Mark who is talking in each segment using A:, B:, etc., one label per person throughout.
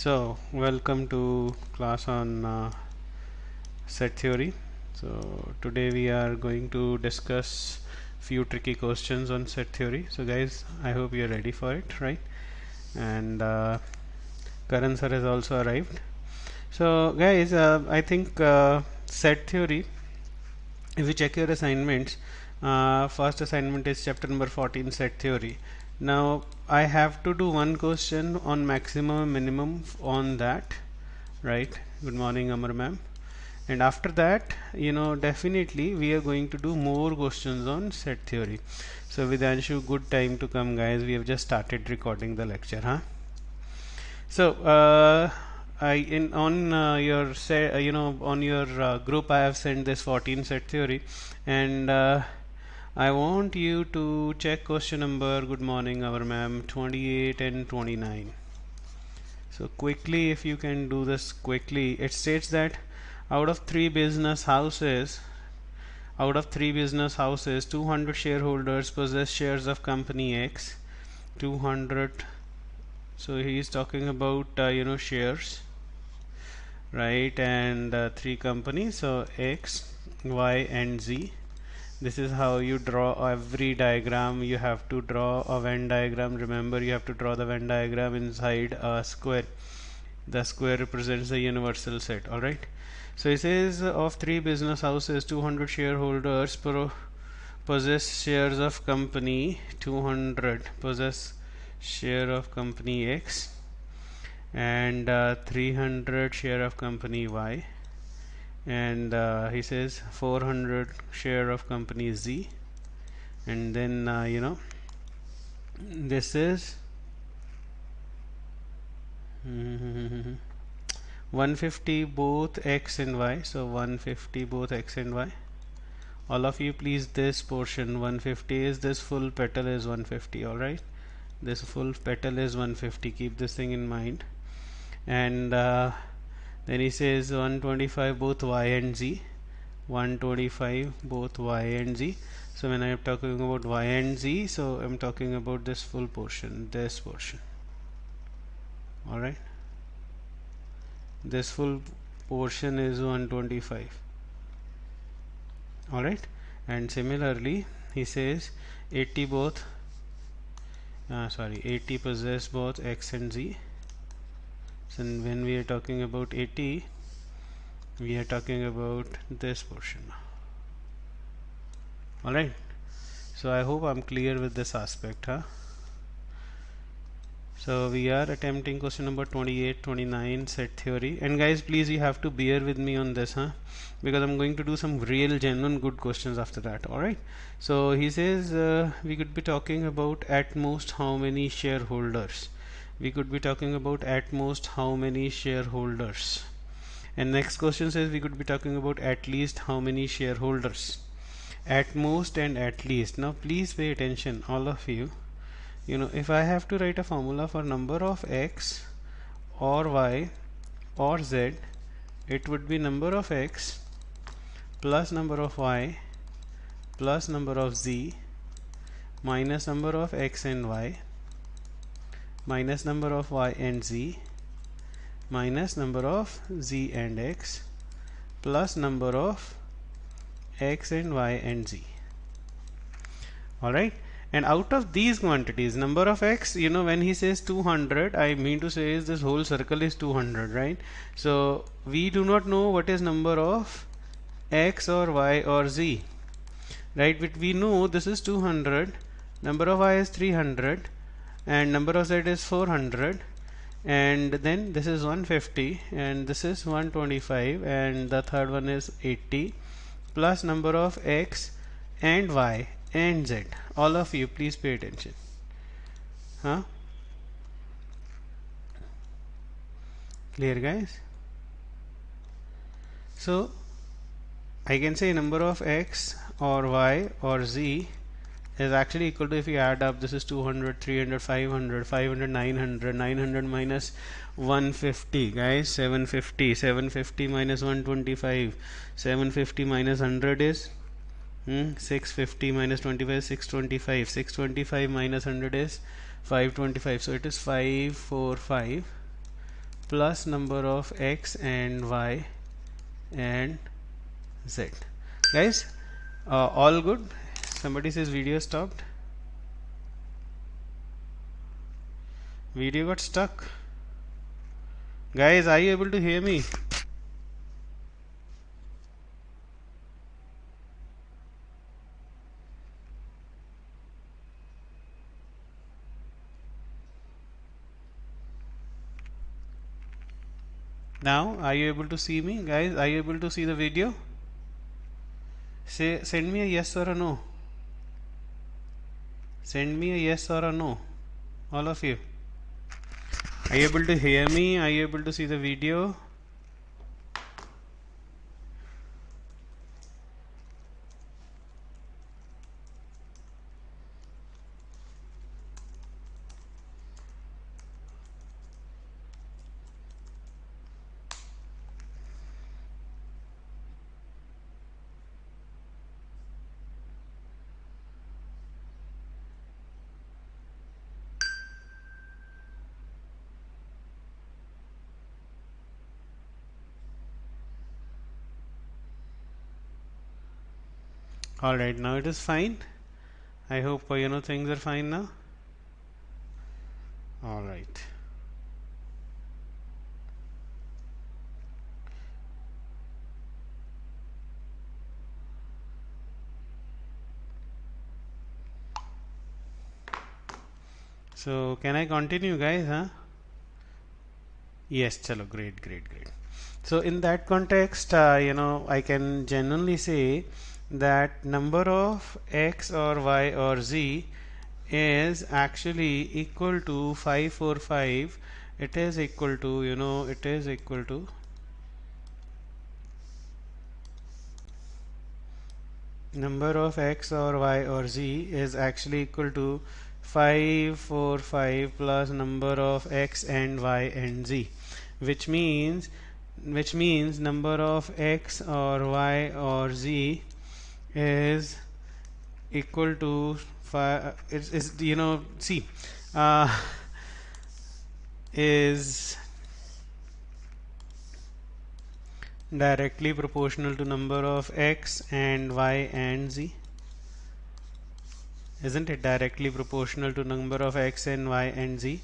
A: So, welcome to class on set theory. So, today we are going to discuss few tricky questions on set theory. So, guys, I hope you are ready for it, right? And Karan sir has also arrived. So, guys, I think set theory. If you check your assignments, first assignment is chapter number 14, set theory. Now I have to do one question on maximum and minimum on that, right? Good morning, Amar ma'am. And after that, definitely we are going to do more questions on set theory. So Vidyanshu, good time to come, guys. We have just started recording the lecture, huh? So I in on your set, on your group, I have sent this 14 set theory, and I want you to check question number. Good morning, our ma'am. 28 and 29. So quickly, if you can do this quickly, it states that out of three business houses, 200 shareholders possess shares of company X. 200. So he is talking about shares, right? And three companies, so X, Y, and Z. This is how you draw every diagram. You have to draw a Venn diagram. Remember, you have to draw the Venn diagram inside a square. The square represents the universal set. All right. So it says of three business houses, 200 shareholders possess shares of company 200 possess share of company X, and 300 share of company Y, and he says 400 share of company Z, and then this is 150 both X and Y. So 150 both X and Y. All of you, please, this portion 150 is this full petal is 150. All right, this full petal is 150. Keep this thing in mind. And then he says 125 both Y and Z. 125 both Y and Z. So when I am talking about Y and Z, so I'm talking about this full portion, this portion. All right, this full portion is 125. All right, and similarly he says 80 both 80 possess both X and Z. So when we are talking about 80, we are talking about this portion. All right, so I hope I'm clear with this aspect, huh? So we are attempting question number 28, 29 set theory, and guys, please, you have to bear with me on this, huh? Because I'm going to do some real genuine good questions after that. All right, so he says we could be talking about at most how many shareholders. We could be talking about at most how many shareholders, and next question says we could be talking about at least how many shareholders. At most and at least. Now please pay attention, all of you. If I have to write a formula for number of X or Y or Z, it would be number of X plus number of Y plus number of Z minus number of X and Y minus number of Y and Z minus number of Z and X plus number of X and Y and Z. Alright, and out of these quantities, number of X, when he says 200, I mean to say is this whole circle is 200, right? So we do not know what is number of X or Y or Z, right? But we know this is 200, number of Y is 300, and number of Z is 400, and then this is 150, and this is 125, and the third one is 80, plus number of X and Y and Z. All of you, please pay attention, huh? Clear, guys? So I can say number of X or Y or Z is actually equal to, if you add up, this is 200, 300, 500, 500, 900, 900 minus 150, guys, 750, 750 minus 125, 750 minus 100 is 650 minus 25, 625, 625 minus 100 is 525, so it is 545 plus number of x and y and z. Guys, all good? Somebody says video stopped. Video got stuck. Guys, are you able to hear me? Now, are you able to see me? Guys, are you able to see the video? Say, send me a yes or a no. Send me a yes or a no. All of you. Are you able to hear me? Are you able to see the video? Alright, now it is fine. I hope things are fine now. Alright. So can I continue, guys? Huh? Yes, chalo, great. So in that context, I can genuinely say that number of x or y or z is actually equal to 545. It is equal to, it is equal to number of x or y or z is actually equal to 545 plus number of x and y and z, which means number of x or y or z is equal to 5 is see is directly proportional to number of x and y and z. Isn't it directly proportional to number of x and y and z?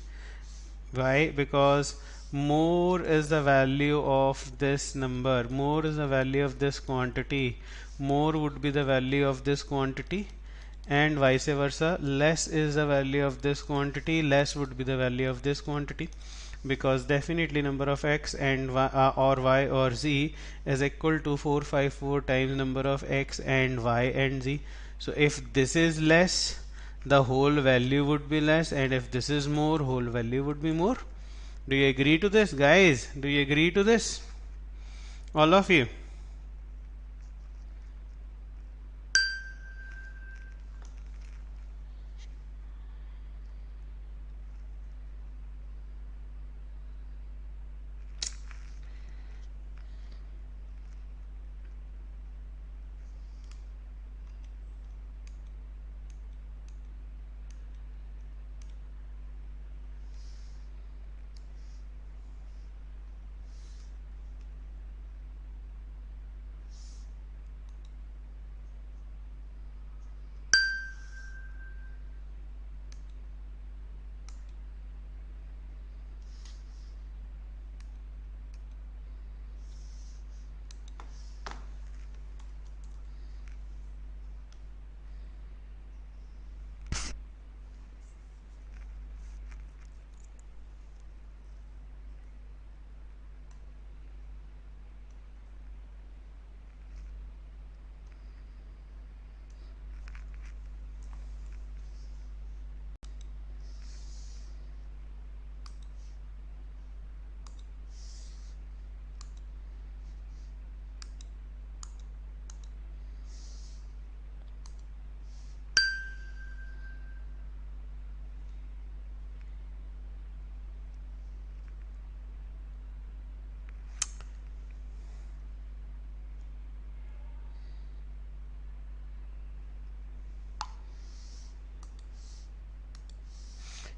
A: Why? Because more is the value of this number, more is the value of this quantity, more would be the value of this quantity, and vice versa. Less is the value of this quantity, less would be the value of this quantity, because definitely number of x and y, or y or z is equal to 454 times number of x and y and z. So if this is less, the whole value would be less, and if this is more, whole value would be more. Do you agree to this, guys? Do you agree to this? All of you?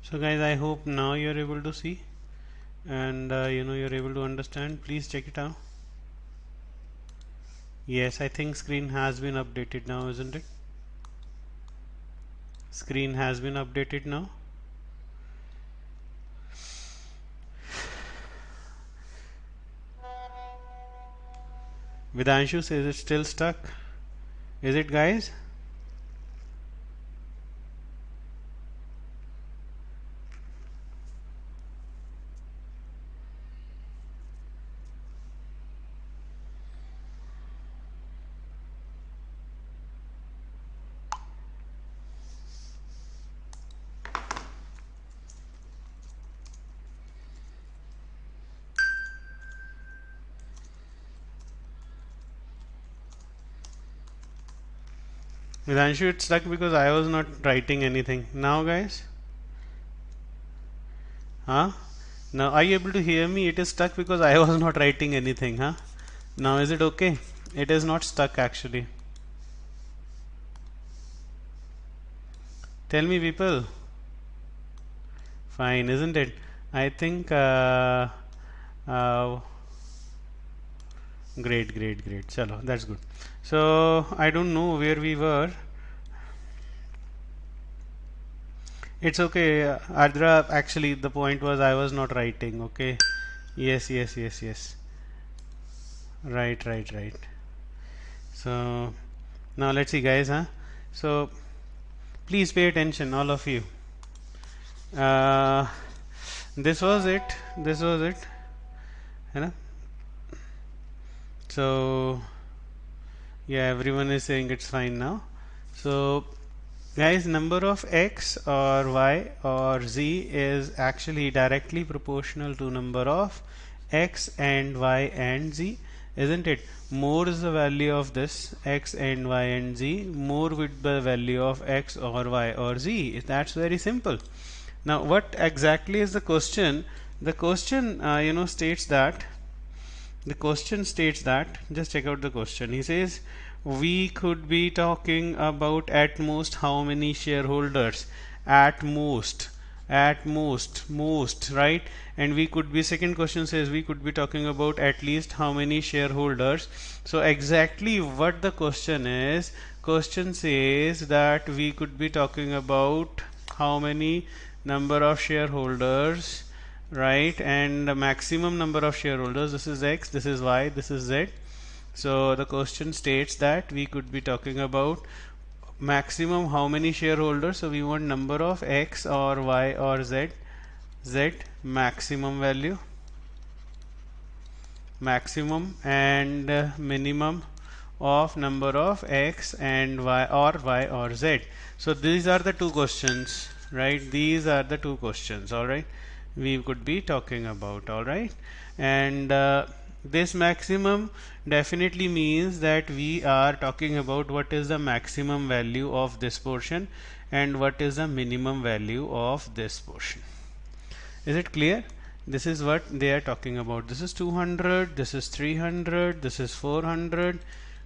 A: So guys, I hope now you are able to see. and you're able to understand. Please check it out. Yes, I think screen has been updated now, isn't it? Screen has been updated now. Vidanshu says it's still stuck. Is it, guys? Vidanshu, it's stuck because I was not writing anything. Now, guys? Huh? Now, are you able to hear me? It is stuck because I was not writing anything, huh? Now, is it okay? It is not stuck actually. Tell me, people. Fine, isn't it? I think great. Chalo, that's good. So I don't know where we were. It's okay, Ardra. Actually, the point was I was not writing. Okay. Yes. Right. So now let's see, guys. Huh? So please pay attention, all of you. This was it. You know? So yeah, everyone is saying it's fine now. So guys, number of x or y or z is actually directly proportional to number of x and y and z, isn't it? More is the value of this x and y and z, more with the value of x or y or z. That's very simple. Now what exactly is the question? The question states that just check out the question. He says we could be talking about at most how many shareholders, at most, right? And we could be, second question says we could be talking about at least how many shareholders. So exactly what the question is, question says that we could be talking about how many number of shareholders, right? And the maximum number of shareholders, this is x, this is y, this is z. So the question states that we could be talking about maximum how many shareholders. So we want number of x or y or z, maximum value, maximum, and minimum of number of x and y or z. So these are the two questions, right? These are the two questions, all right, we could be talking about, all right. And this maximum definitely means that we are talking about what is the maximum value of this portion and what is the minimum value of this portion. Is it clear? This is what they are talking about. This is 200, this is 300, this is 400.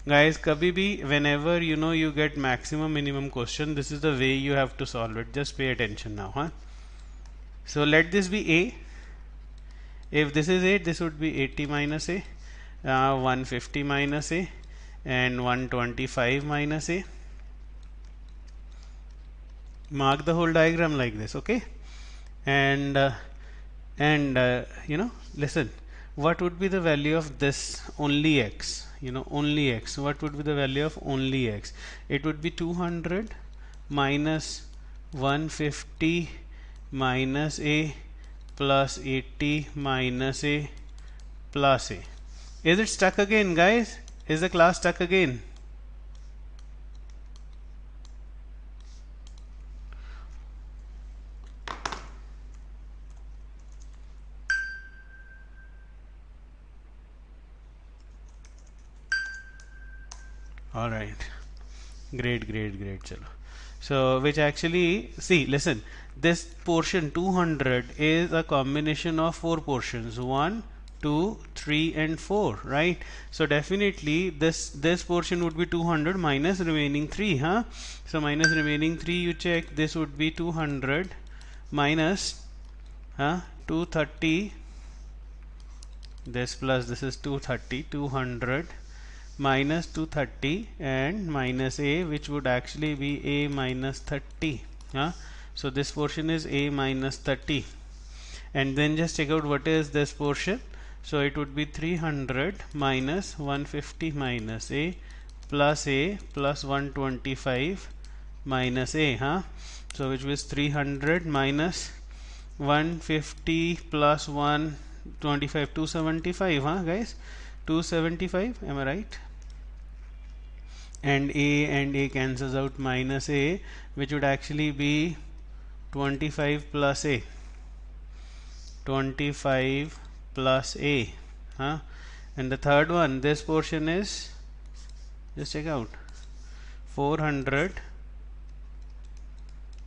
A: Guys, kabhi bhi, whenever you get maximum minimum question, this is the way you have to solve it. Just pay attention now, huh? So let this be a. If this is a, this would be 80 minus a, 150 minus a, and 125 minus a. Mark the whole diagram like this, okay? And listen, what would be the value of this only x? Only x. What would be the value of only x? It would be 200 minus 150 minus a plus 80 minus a plus a. Is it stuck again, guys? Is the class stuck again? All right, great. Chalo. So which actually, see, listen, this portion 200 is a combination of four portions, 1, 2, 3 and 4, right? So definitely this portion would be 200 minus remaining 3, huh? So minus remaining 3, you check, this would be 200 minus 230 this plus this is 230, 200 minus 230 and minus a, which would actually be a minus 30. So this portion is a minus 30, and then just check out what is this portion. So it would be 300 minus 150 minus a plus 125 minus a, so which was 300 minus 150 plus 125, 275, guys, 275, am I right? And a cancels out, minus a, which would actually be 25 plus a, 25 plus a, and the third one, this portion is, just check out, 400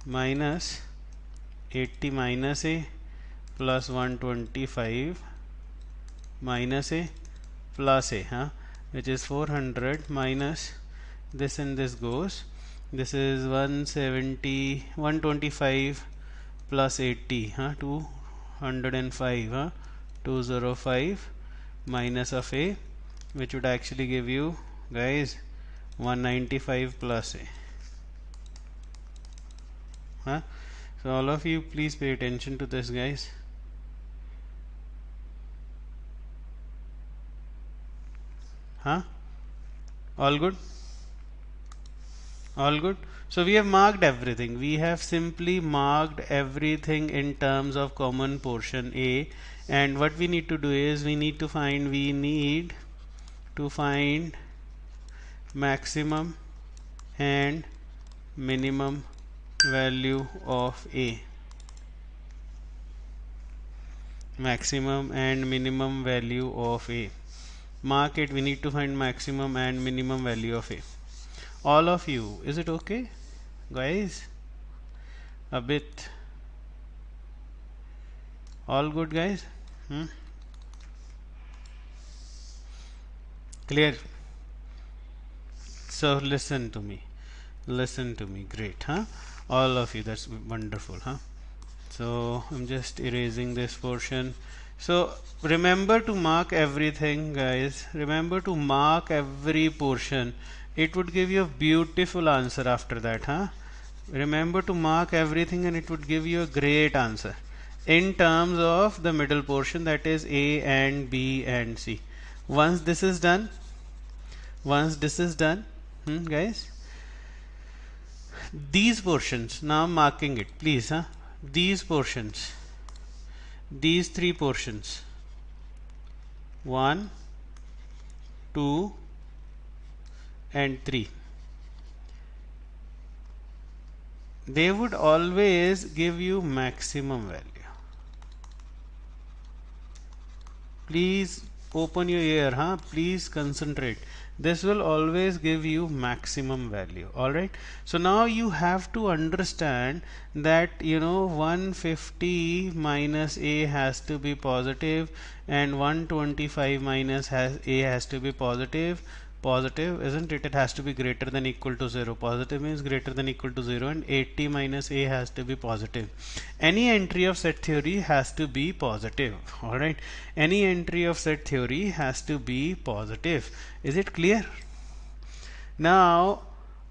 A: minus 80 minus a plus 125 minus a plus a, which is 400 minus this, and this goes, this is 170, 125 plus 80, 205, 205 minus of a, which would actually give you, guys, 195 plus a. So all of you please pay attention to this, guys. All good? All good? So we have marked everything. We have simply marked everything in terms of common portion A, and what we need to do is we need to find maximum and minimum value of A. Maximum and minimum value of A. Mark it, we need to find maximum and minimum value of A. All of you, is it okay, guys? A bit. All good, guys? Clear? So listen to me. Great, all of you, that's wonderful, So I'm just erasing this portion. So remember to mark everything, guys. Remember to mark every portion. It would give you a beautiful answer after that, Remember to mark everything and it would give you a great answer in terms of the middle portion, that is A and B and C. Once this is done, guys, these portions, now I'm marking it, please, these portions, these three portions, 1, 2 and 3, they would always give you maximum value. Please open your ear, please concentrate. This will always give you maximum value. Alright, so now you have to understand that 150 minus a has to be positive and 125 minus a has to be positive, isn't it? It has to be greater than equal to 0. Positive means greater than equal to 0, and 80 minus a has to be positive. Any entry of set theory has to be positive. Alright, any entry of set theory has to be positive. Is it clear? Now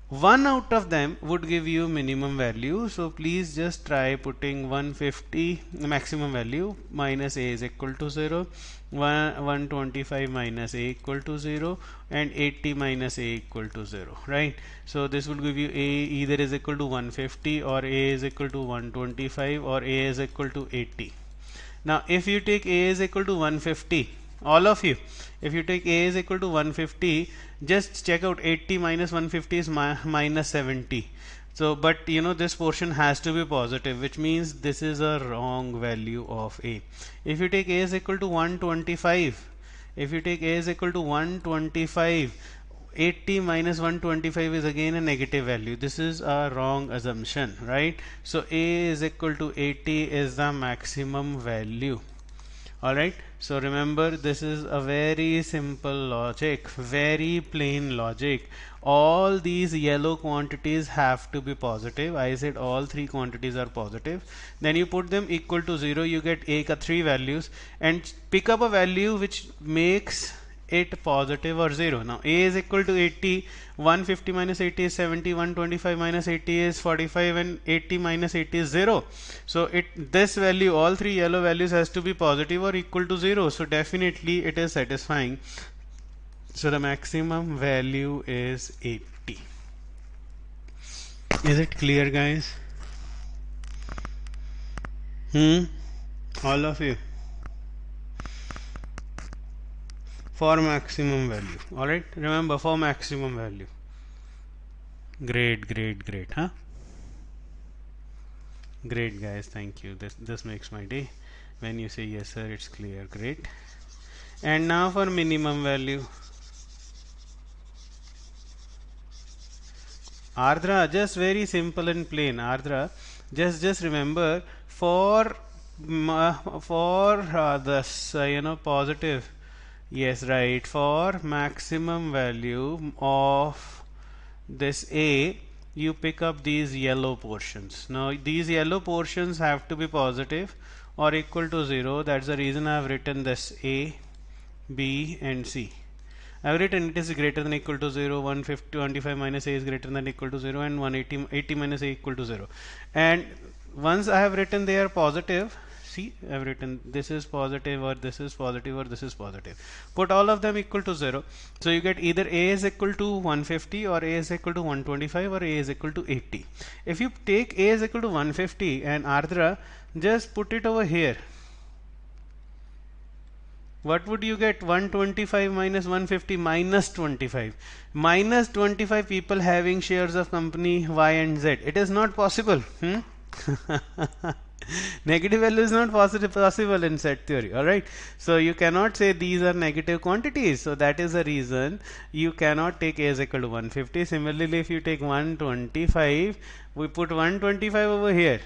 A: one out of them would give you minimum value, so please just try putting 150 maximum value minus a is equal to 0, 125 minus a equal to 0, and 80 minus a equal to 0, right? So this will give you a either is equal to 150 or a is equal to 125 or a is equal to 80. Now if you take a is equal to 150, all of you, if you take a is equal to 150, just check out 80 minus 150 is minus 70. So but this portion has to be positive, which means this is a wrong value of a. If you take a is equal to 125, 80 minus 125 is again a negative value. This is a wrong assumption, right? So a is equal to 80 is the maximum value. Alright, so remember, this is a very simple logic, very plain logic. All these yellow quantities have to be positive. I said all three quantities are positive. Then you put them equal to 0, you get A ka 3 values, and pick up a value which makes it positive or 0. Now A is equal to 80, 150 minus 80 is 70, 125 minus 80 is 45, and 80 minus 80 is 0. So this value, all three yellow values, has to be positive or equal to 0. So definitely it is satisfying. So the maximum value is 80. Is it clear, guys? All of you? For maximum value. Alright, remember, for maximum value. Great, great, great, huh? Great, guys, thank you. This makes my day. When you say yes sir, it's clear. Great. And now for minimum value. Ardra, just very simple and plain. Ardra, just remember, for this positive, yes, right, for maximum value of this A, you pick up these yellow portions. Now these yellow portions have to be positive or equal to 0. That's the reason I have written this A, B and C. I have written it is greater than equal to 0, 125 minus A is greater than equal to 0, and 80 minus A equal to 0. And once I have written they are positive, see, I have written this is positive, or this is positive, or this is positive. Put all of them equal to 0. So you get either A is equal to 150, or A is equal to 125, or A is equal to 80. If you take A is equal to 150 and Ardra, just put it over here. What would you get? 125 minus 150 minus 25. Minus 25 people having shares of company Y and Z. It is not possible. Negative value is not possible in set theory. Alright. So you cannot say these are negative quantities. So that is the reason you cannot take A is equal to 150. Similarly, if you take 125, we put 125 over here.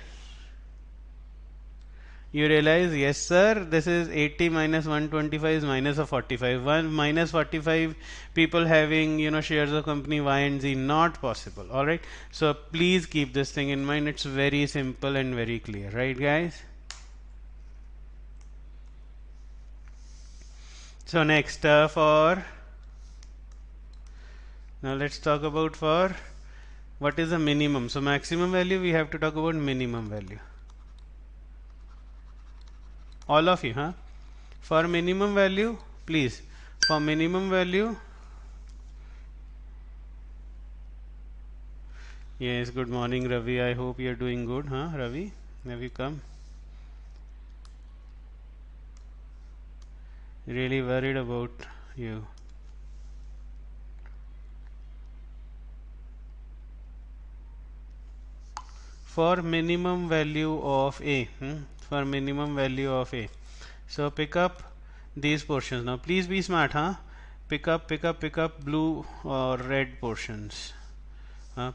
A: You realize, yes sir, this is 80 minus 125 is minus of 45. Minus 45 people having shares of company Y and Z, not possible. Alright, so please keep this thing in mind. It's very simple and very clear, right guys? So next now let's talk about for what is the minimum. So maximum value, we have to talk about minimum value. All of you, huh? For minimum value, please, for minimum value, yes, good morning Ravi, I hope you are doing good, huh? Ravi, have you come? Really worried about you. For minimum value of A, for minimum value of A, so pick up these portions. Now please be smart, huh? Pick up blue or red portions.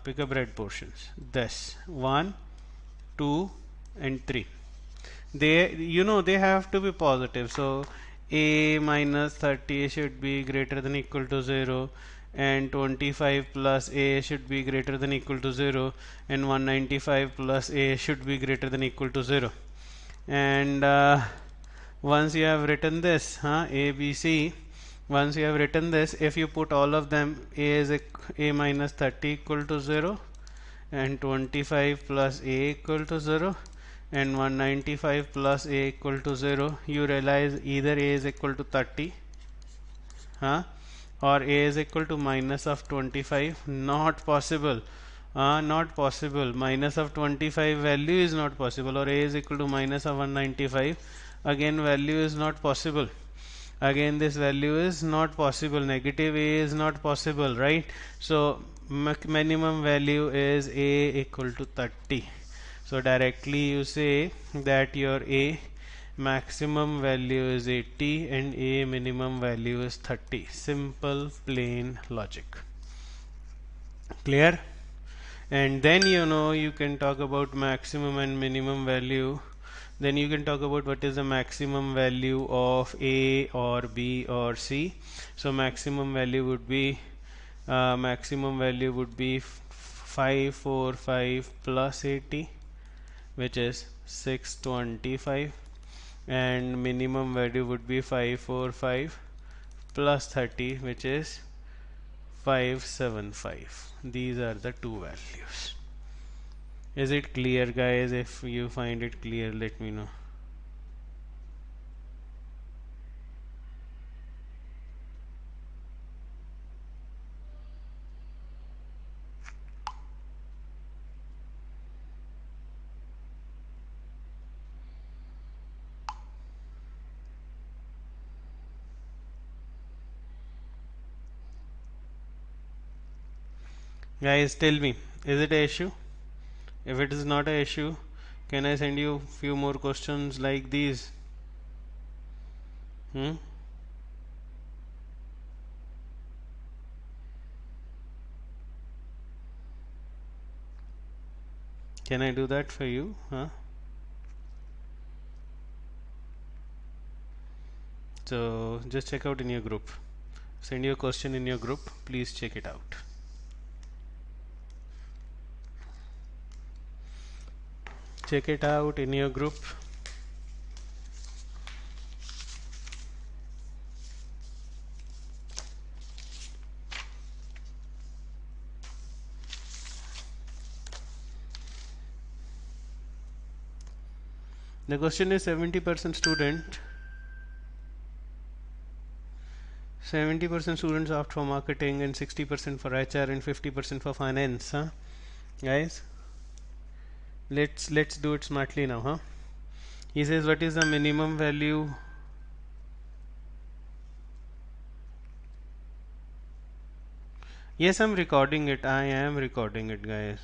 A: Pick up red portions. This 1, 2 and 3. They have to be positive. So A minus 30 should be greater than equal to 0, and 25 plus A should be greater than equal to 0, and 195 plus A should be greater than equal to 0. And once you have written this, A, B, C, once you have written this, if you put all of them, A is A minus 30 equal to 0, and 25 plus A equal to 0, and 195 plus A equal to 0, you realize either A is equal to 30, or A is equal to minus of 25. Not possible. Not possible. Minus of 25 value is not possible, or A is equal to minus of 195. Again, value is not possible. Again, this value is not possible. Negative A is not possible, right? So minimum value is A equal to 30. So directly you say that your A maximum value is 80 and A minimum value is 30. Simple, plain logic. Clear? And then you can talk about maximum and minimum value. Then you can talk about what is the maximum value of A or B or C. So maximum value would be 545 plus 80, which is 625, and minimum value would be 545 plus 30, which is 575. These are the two values. Is it clear, guys? If you find it clear, let me know. Guys, tell me, is it an issue? If it is not an issue, can I send you few more questions like these? Hmm? Can I do that for you? Huh? So just check out in your group. Send your question in your group. Please check it out. Check it out in your group. The question is 70% student. 70% students opt for marketing and 60% for HR and 50% for finance. Huh? Guys, let's do it smartly now. Huh? He says, what is the minimum value? Yes, I'm recording it. I am recording it, guys.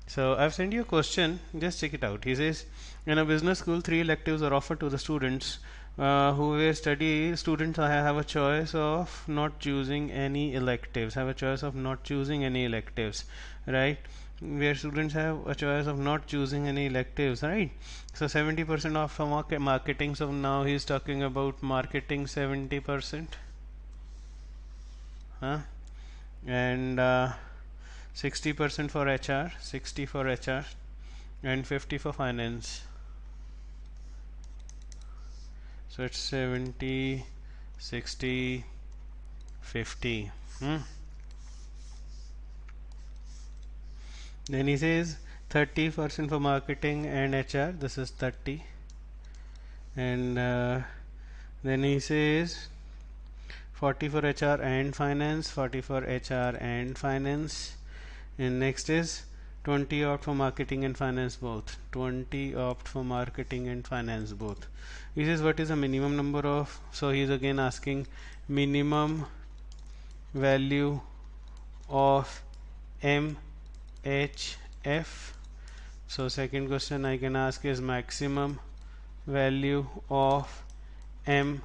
A: So I've sent you a question. Just check it out. He says, in a business school, 3 electives are offered to the students who were study. Students have a choice of not choosing any electives. Have a choice of not choosing any electives, right? Where students have a choice of not choosing any electives, right? So 70% of marketing. So now he's talking about marketing 70%, huh? And 60% for HR, 60 for HR, and 50 for finance. So it's 70, 60, 50. Then he says 30% for marketing and HR. This is 30. And then he says 40 for HR and finance, 40 for HR and finance. And next is 20 opt for marketing and finance both. 20 opt for marketing and finance both. He says what is the minimum number of, so he is again asking minimum value of MHF. So second question I can ask is maximum value of M,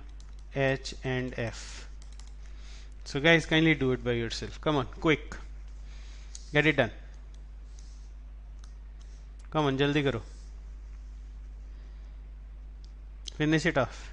A: H and F. So guys, kindly do it by yourself. Come on, quick. Get it done. Come on, jaldi karo. Finish it off.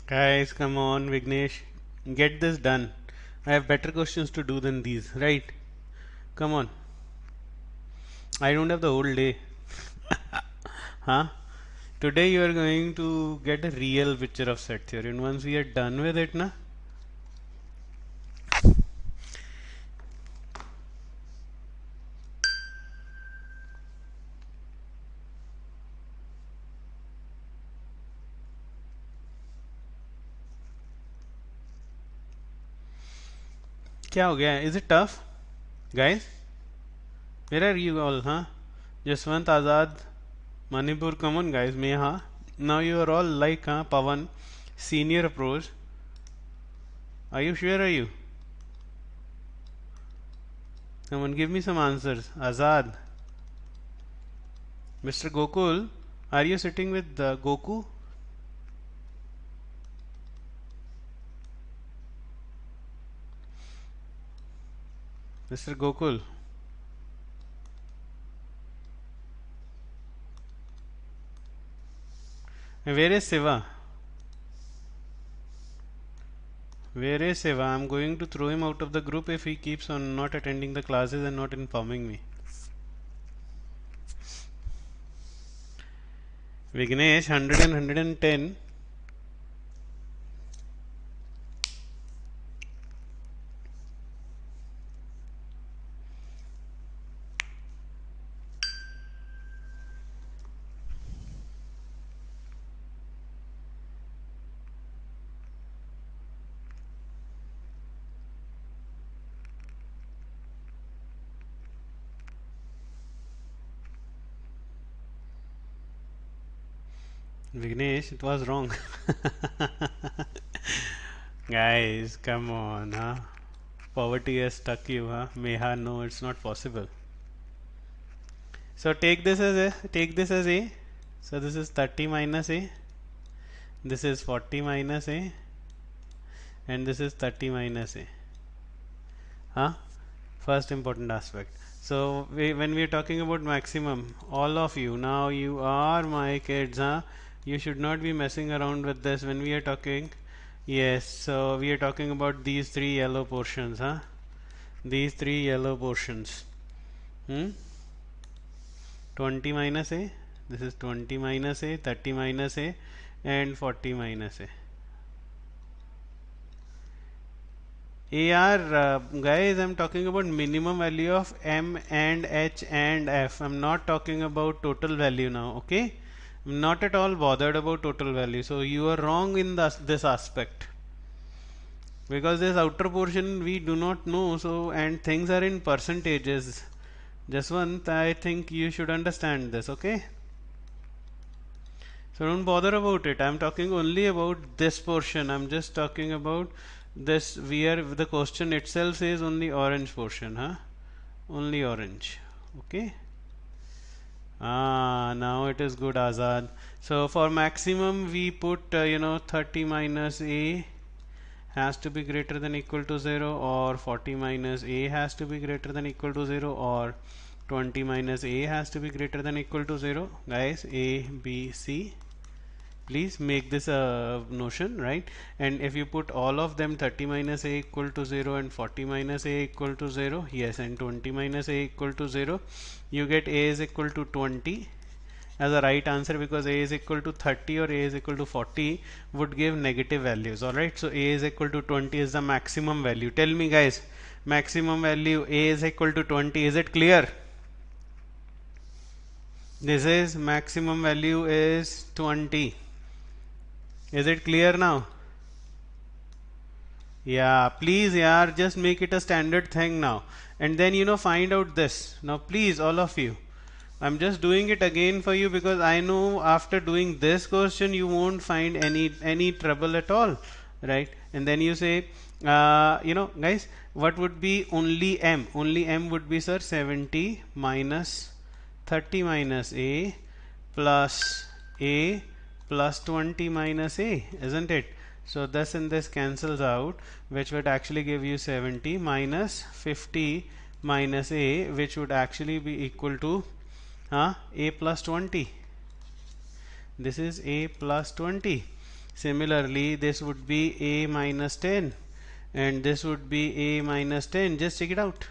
A: Guys, come on, Vignesh, get this done. I have better questions to do than these, right? Come on. I don't have the whole day. Huh? Today you are going to get a real picture of set theory, and once we are done with it, na. क्या हो गया? Is it tough, guys? Where are you all, huh? Jaswant, Azad, Manipur, come on, guys. Meha. Now you are all like, huh? Pavan, senior approach. Are you sure? Are you? Come on, give me some answers. Azad, Mr. Gokul, are you sitting with Goku? Mr. Gokul. Where is Siva? Where is Siva? I'm going to throw him out of the group if he keeps on not attending the classes and not informing me. Vignesh, 100 and 110. Vignesh, it was wrong. Guys, come on, huh? Poverty has stuck you, huh? Meha, no, it's not possible. So take this as A. So this is 30 minus A. This is 40 minus A. And this is 30 minus A. Huh? First important aspect. So when we are talking about maximum, all of you, now you are my kids, huh? You should not be messing around with this when we are talking. Yes, so we are talking about these three yellow portions, huh? These three yellow portions. 20 minus A, this is 20 minus A, 30 minus A, and 40 minus A. Guys, I'm talking about minimum value of M and H and F. I'm not talking about total value now, okay? I'm not at all bothered about total value. So you are wrong in this aspect. Because this outer portion we do not know, so and things are in percentages. Jaswant, I think you should understand this, okay? So don't bother about it. I'm talking only about this portion. I'm just talking about this. The question itself says only orange portion, huh? Only orange, okay? Now it is good, Azad. So for maximum we put 30 minus A has to be greater than equal to 0, or 40 minus A has to be greater than equal to 0, or 20 minus A has to be greater than equal to 0. Guys, A, B, C. Please make this a notion, right? And if you put all of them, 30 minus A equal to 0 and 40 minus A equal to 0, yes, and 20 minus A equal to 0, you get A is equal to 20 as a right answer, because A is equal to 30 or A is equal to 40 would give negative values. Alright, so A is equal to 20 is the maximum value. Tell me, guys, maximum value A is equal to 20. Is it clear? This is maximum value is 20. Is it clear now? Yeah, please, yeah, just make it a standard thing now. And then find out this. Now please, all of you, I'm just doing it again for you because I know after doing this question you won't find any trouble at all, right? And then you say, guys, what would be only M? Only M would be, sir, 70 minus 30 minus A plus A plus 20 minus A, isn't it? So this and this cancels out, which would actually give you 70 minus 50 minus A, which would actually be equal to A plus 20. This is A plus 20. Similarly, this would be a minus 10 and this would be a minus 10. Just check it out.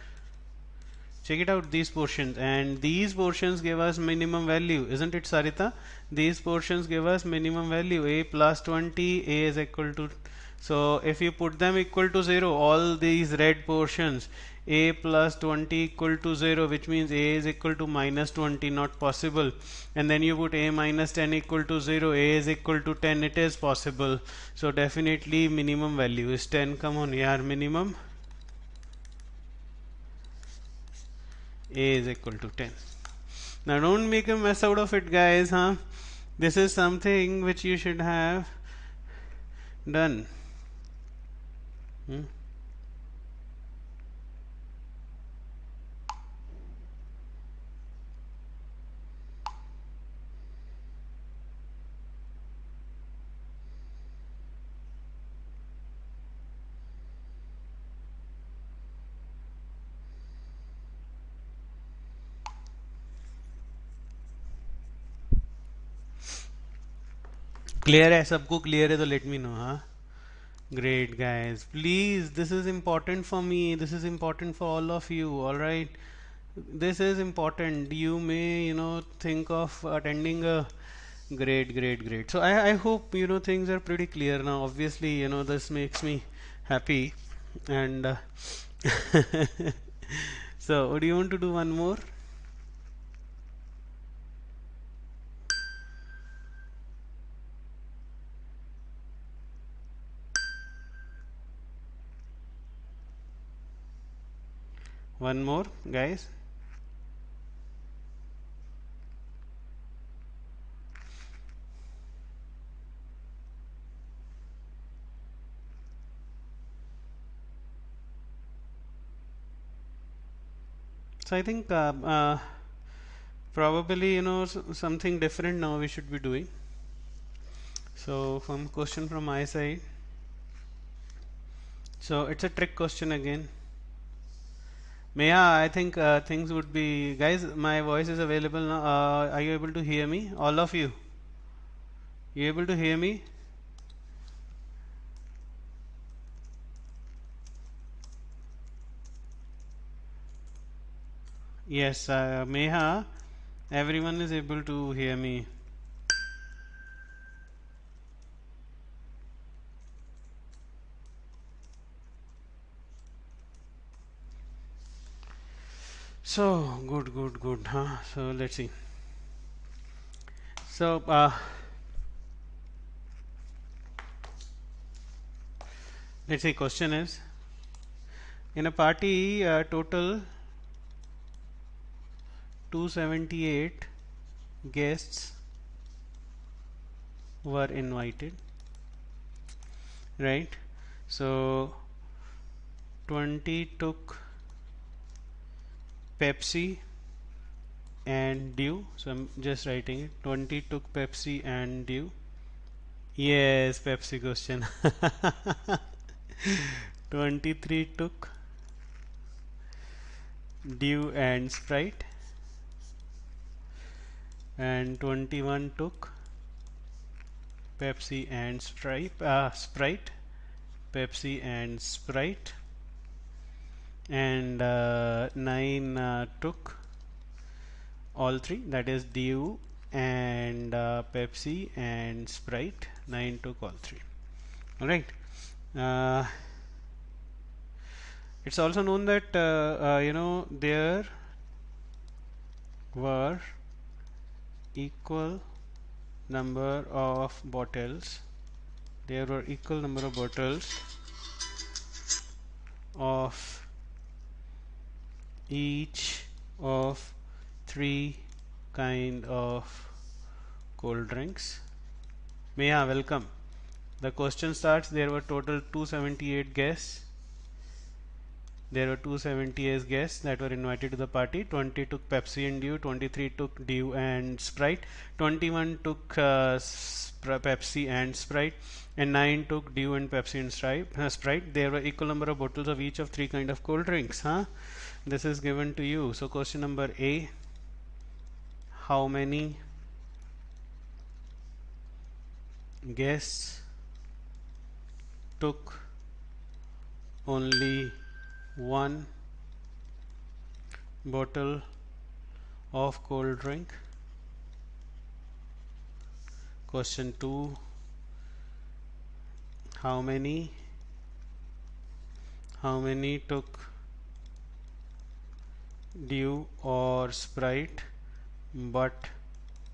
A: Check it out, these portions, and these portions give us minimum value, isn't it, Sarita? These portions give us minimum value. A plus 20, a is equal to, so if you put them equal to 0, all these red portions, a plus 20 equal to 0, which means a is equal to minus 20, not possible. And then you put a minus 10 equal to 0, a is equal to 10, it is possible. So definitely minimum value is 10. Come on, yaar, minimum a is equal to 10. Now don't make a mess out of it, guys, huh? This is something which you should have done. Clear है सबको? Clear है तो let me know, huh? Great, guys. Please, this is important for me. This is important for all of you. All right. This is important. You may, think of attending a great, great, great. So I hope things are pretty clear now. Obviously, this makes me happy. And so, do you want to do one more? One more, guys. So I think probably something different now we should be doing. So from question from my side. So it's a trick question again. Meha, I think things would be, guys, my voice is available now. Are you able to hear me? All of you? You able to hear me? Yes, Meha, everyone is able to hear me. So good, huh? So let's see. So let's say question is, in a party total 278 guests were invited, right? So 20 took Pepsi and Dew. So I'm just writing it. 20 took Pepsi and Dew. Yes, Pepsi question. 23 took Dew and Sprite, and 21 took Pepsi and Sprite, Pepsi and Sprite, and 9 took all three, that is Dew and Pepsi and Sprite. 9 took all three. All right. It's also known that there were equal number of bottles. There were equal number of bottles of each of 3 kind of cold drinks. Meha, welcome. The question starts, there were total 278 guests. There were 278 guests that were invited to the party. 20 took Pepsi and Dew, 23 took Dew and Sprite, 21 took Pepsi and Sprite, and 9 took Dew and Pepsi and Sprite. There were equal number of bottles of each of 3 kind of cold drinks. Huh? This is given to you. So question number A, how many guests took only one bottle of cold drink? Question 2, how many took Dew or Sprite but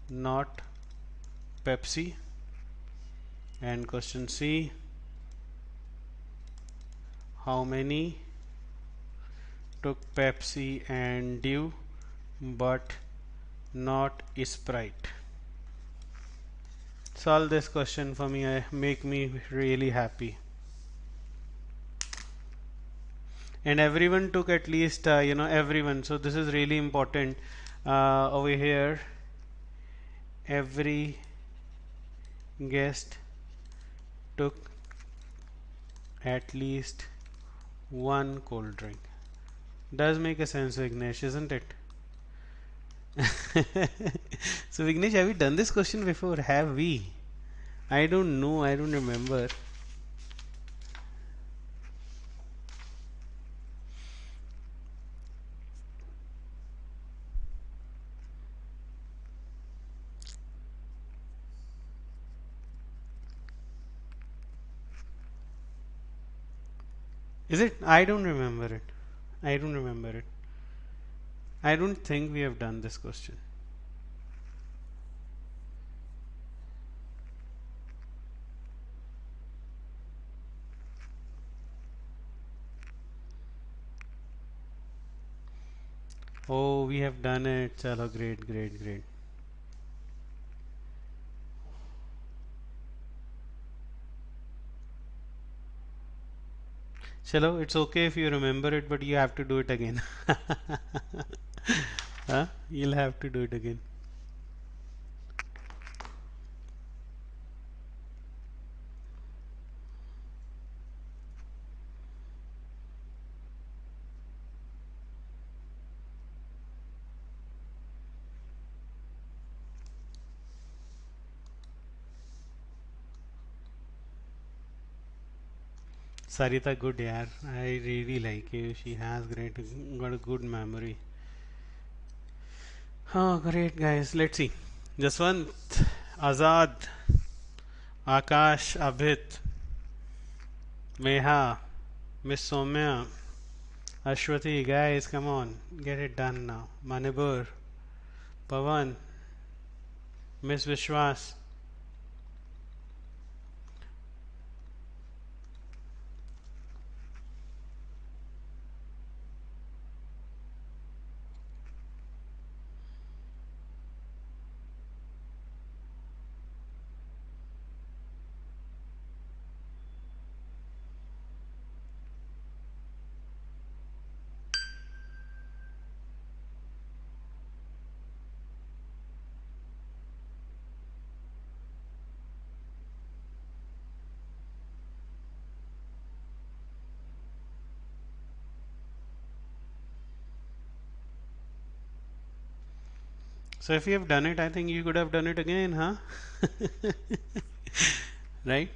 A: not Pepsi? And question C, how many took Pepsi and Dew but not Sprite? Solve this question for me, make me really happy. And everyone took at least everyone, so this is really important. Over here, every guest took at least one cold drink. Does make a sense, Vignesh, isn't it? So Vignesh, have we done this question before? Have we? I don't know, I don't remember. Is it? I don't remember it. I don't remember it. I don't think we have done this question. Oh, we have done it. Chalo, great, great, great. Chalo, it's okay if you remember it, but you have to do it again. Huh? You'll have to do it again. Sarita, good yaar. I really like you. She has got a good memory. Oh, great guys. Let's see. Jaswant, Azad, Akash, Abhit, Meha, Miss Somya, Ashwati, guys, come on, get it done now. Manibur, Pavan, Miss Vishwas. So if you have done it, I think you could have done it again, huh? Right?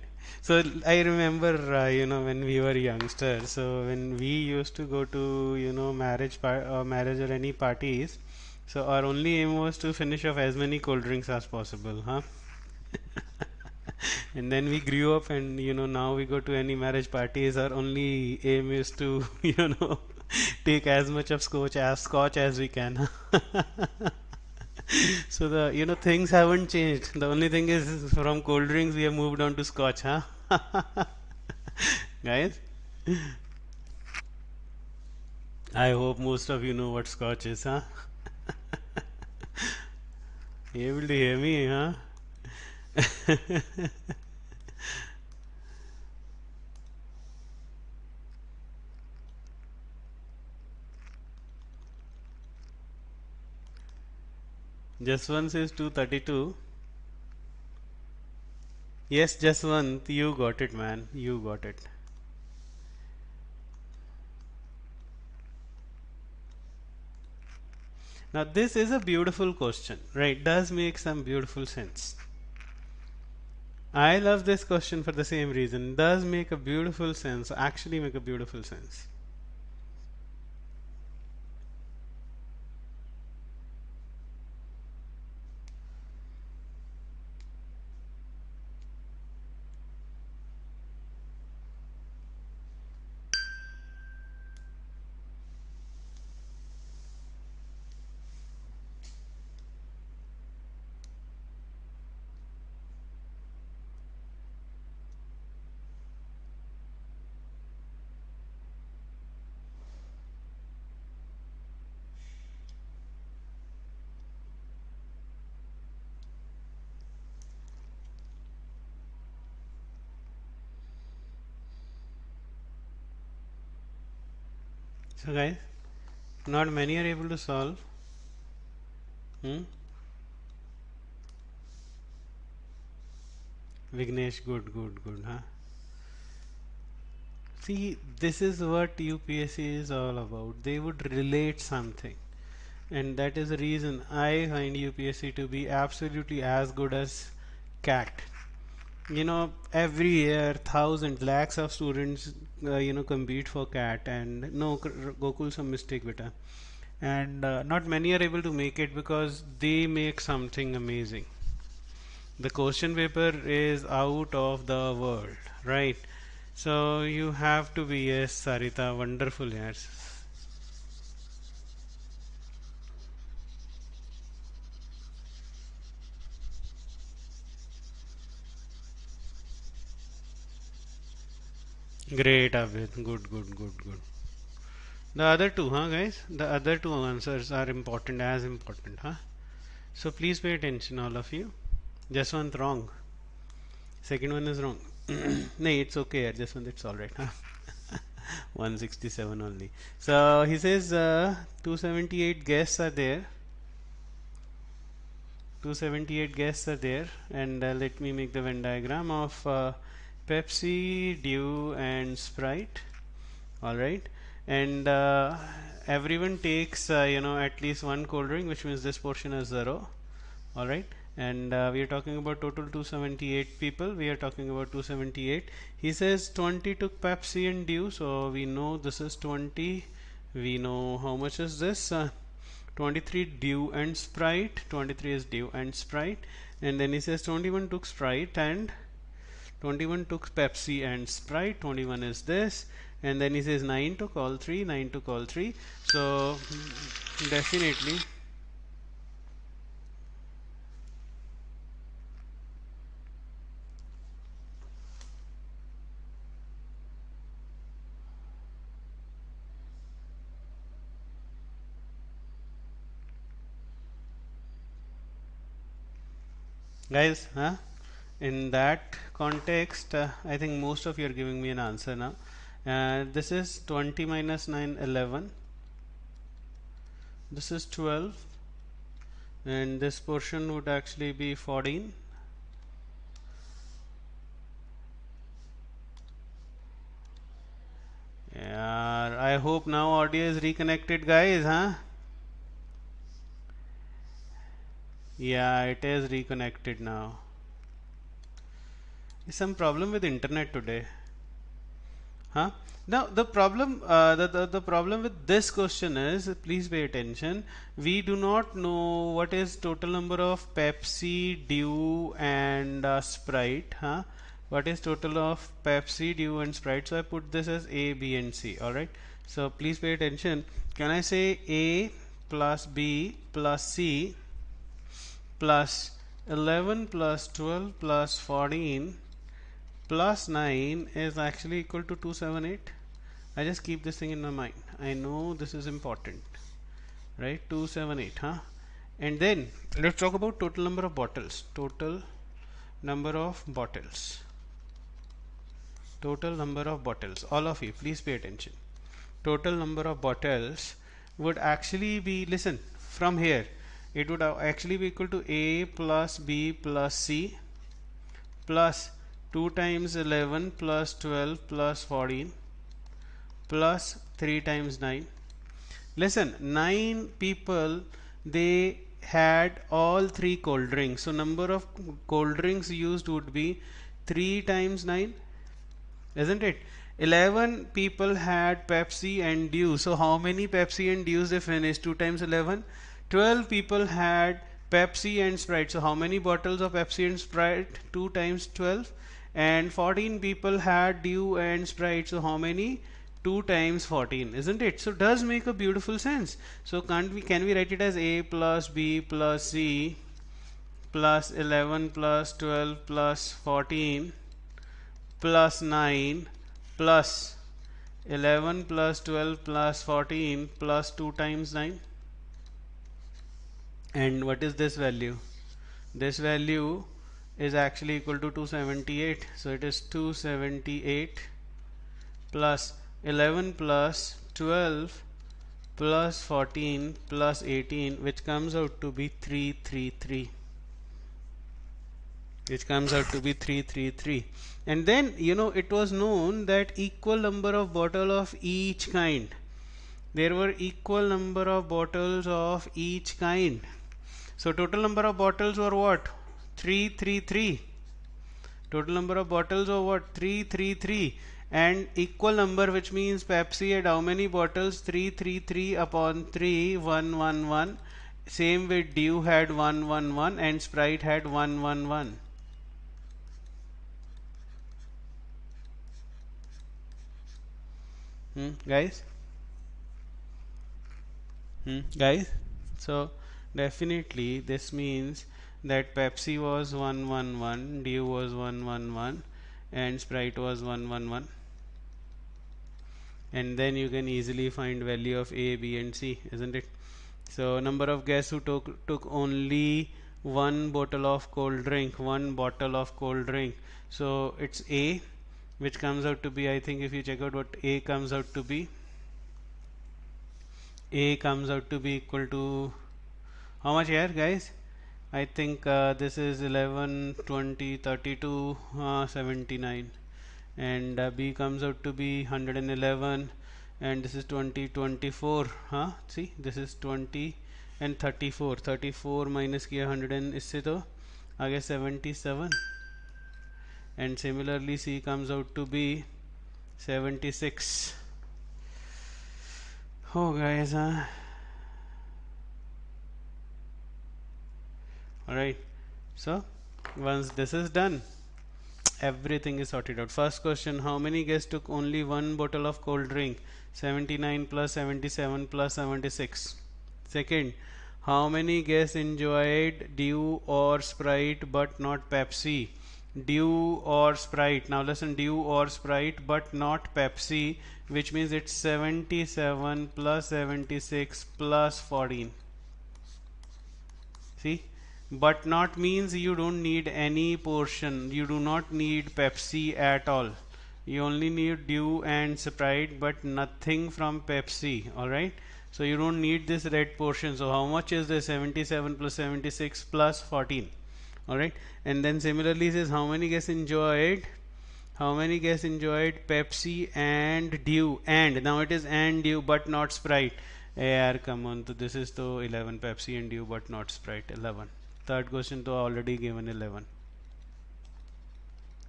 A: So I remember, when we were youngsters. So when we used to go to, marriage or any parties, so our only aim was to finish off as many cold drinks as possible, huh? And then we grew up, and now we go to any marriage parties. Our only aim is to, take as much of scotch as we can. So the things haven't changed. The only thing is from cold drinks we have moved on to scotch, huh? Guys, I hope most of you know what scotch is, huh? You able to hear me, huh? Jaswant says 232. Yes, Jaswant, you got it, man. You got it. Now, this is a beautiful question, right? Does make some beautiful sense. I love this question for the same reason. Does make a beautiful sense, actually make a beautiful sense. So guys, not many are able to solve. Hmm? Vignesh, good, good, good, huh? See, this is what UPSC is all about. They would relate something, and that is the reason I find UPSC to be absolutely as good as CAT. Every year thousands lakhs of students compete for CAT, and no, Gokul, some mistake beta, and not many are able to make it because they make something amazing. The question paper is out of the world, right? So you have to be, yes, Sarita, wonderful, yes. Great, Abid, good, good, good, good. The other two, huh, guys? The other two answers are important, as important, huh? So please pay attention, all of you. Just one wrong. Second one is wrong. No, it's okay. Just one, it's all right. Huh? 167 only. So he says 278 guests are there. 278 guests are there, and let me make the Venn diagram of Pepsi, Dew, and Sprite. All right, and everyone takes at least one cold drink, which means this portion is 0. All right, and we are talking about total 278 people. We are talking about 278. He says 20 took Pepsi and Dew, so we know this is 20. We know how much is this. 23 Dew and Sprite. 23 is Dew and Sprite, and then he says 21 took Sprite and 21 took Pepsi and Sprite. 21 is this, and then he says 9 took all three. 9 took all three. So definitely. Guys, huh? In that context, I think most of you are giving me an answer now. This is 20 minus 9, 11. This is 12, and this portion would actually be 14. Yeah, I hope now audio is reconnected, guys, huh? Yeah, it is reconnected now. Is some problem with internet today? Huh? Now the problem with this question is, please pay attention. We do not know what is total number of Pepsi, Dew, and Sprite. Huh? What is total of Pepsi, Dew, and Sprite? So I put this as A, B, and C. All right. So please pay attention. Can I say A plus B plus C plus 11 plus 12 plus 14 plus 9 is actually equal to 278? I just keep this thing in my mind. I know this is important, right? 278, huh? And then let's talk about total number of bottles. Total number of bottles. Total number of bottles. All of you, please pay attention. Total number of bottles would actually be, listen, from here, it would actually be equal to A plus B plus C plus 2 times 11 plus 12 plus 14 plus 3 times 9. Listen, 9 people, they had all three cold drinks. So number of cold drinks used would be 3 times 9, isn't it? 11 people had Pepsi and Dew. So how many Pepsi and Dews they finished? 2 times 11. 12 people had Pepsi and Sprite. So how many bottles of Pepsi and Sprite? 2 times 12. And 14 people had Dew and Sprite. So how many? 2 times 14, isn't it? So does make a beautiful sense. So can we write it as A plus B plus C plus 11 plus 12 plus 14 plus 9 plus 11 plus 12 plus 14 plus 2 times 9. And what is this value? This value is actually equal to 278. So it is 278 plus 11 plus 12 plus 14 plus 18, which comes out to be 333. And then it was known that equal number of bottle of each kind. There were equal number of bottles of each kind. So total number of bottles were what? 333. Total number of bottles were what? 333. And equal number, which means Pepsi had how many bottles? 333 upon 3, 111. Same with Dew had 111 and Sprite had 111. Guys? Guys? So definitely this means that Pepsi was 111, Dew was 111 and Sprite was 111. And then you can easily find value of A, B and C, isn't it? So number of guests who took only one bottle of cold drink. So it's A, which comes out to be, I think if you check out what A comes out to be, A comes out to be equal to how much here, guys? I think this is 11, 20, 32, 79, and B comes out to be 111, and this is 20, 24. See, this is 20 and 34. 34 minus किया 100 and इससे तो आ गया 77, and similarly C comes out to be 76. Oh guys, alright, so once this is done, everything is sorted out. First question, how many guests took only one bottle of cold drink? 79 plus 77 plus 76. Second, how many guests enjoyed Dew or Sprite but not Pepsi? Dew or Sprite. Now listen, Dew or Sprite but not Pepsi, which means it's 77 plus 76 plus 14. See? But not means you don't need any portion. You do not need Pepsi at all. You only need Dew and Sprite, but nothing from Pepsi. Alright. So you don't need this red portion. So how much is this? 77 plus 76 plus 14. Alright. And then similarly says how many guests enjoyed Pepsi and Dew, and now it is and Dew but not Sprite. Yaar, come on. So this is to 11 Pepsi and Dew but not Sprite. 11. Third question to already given 11.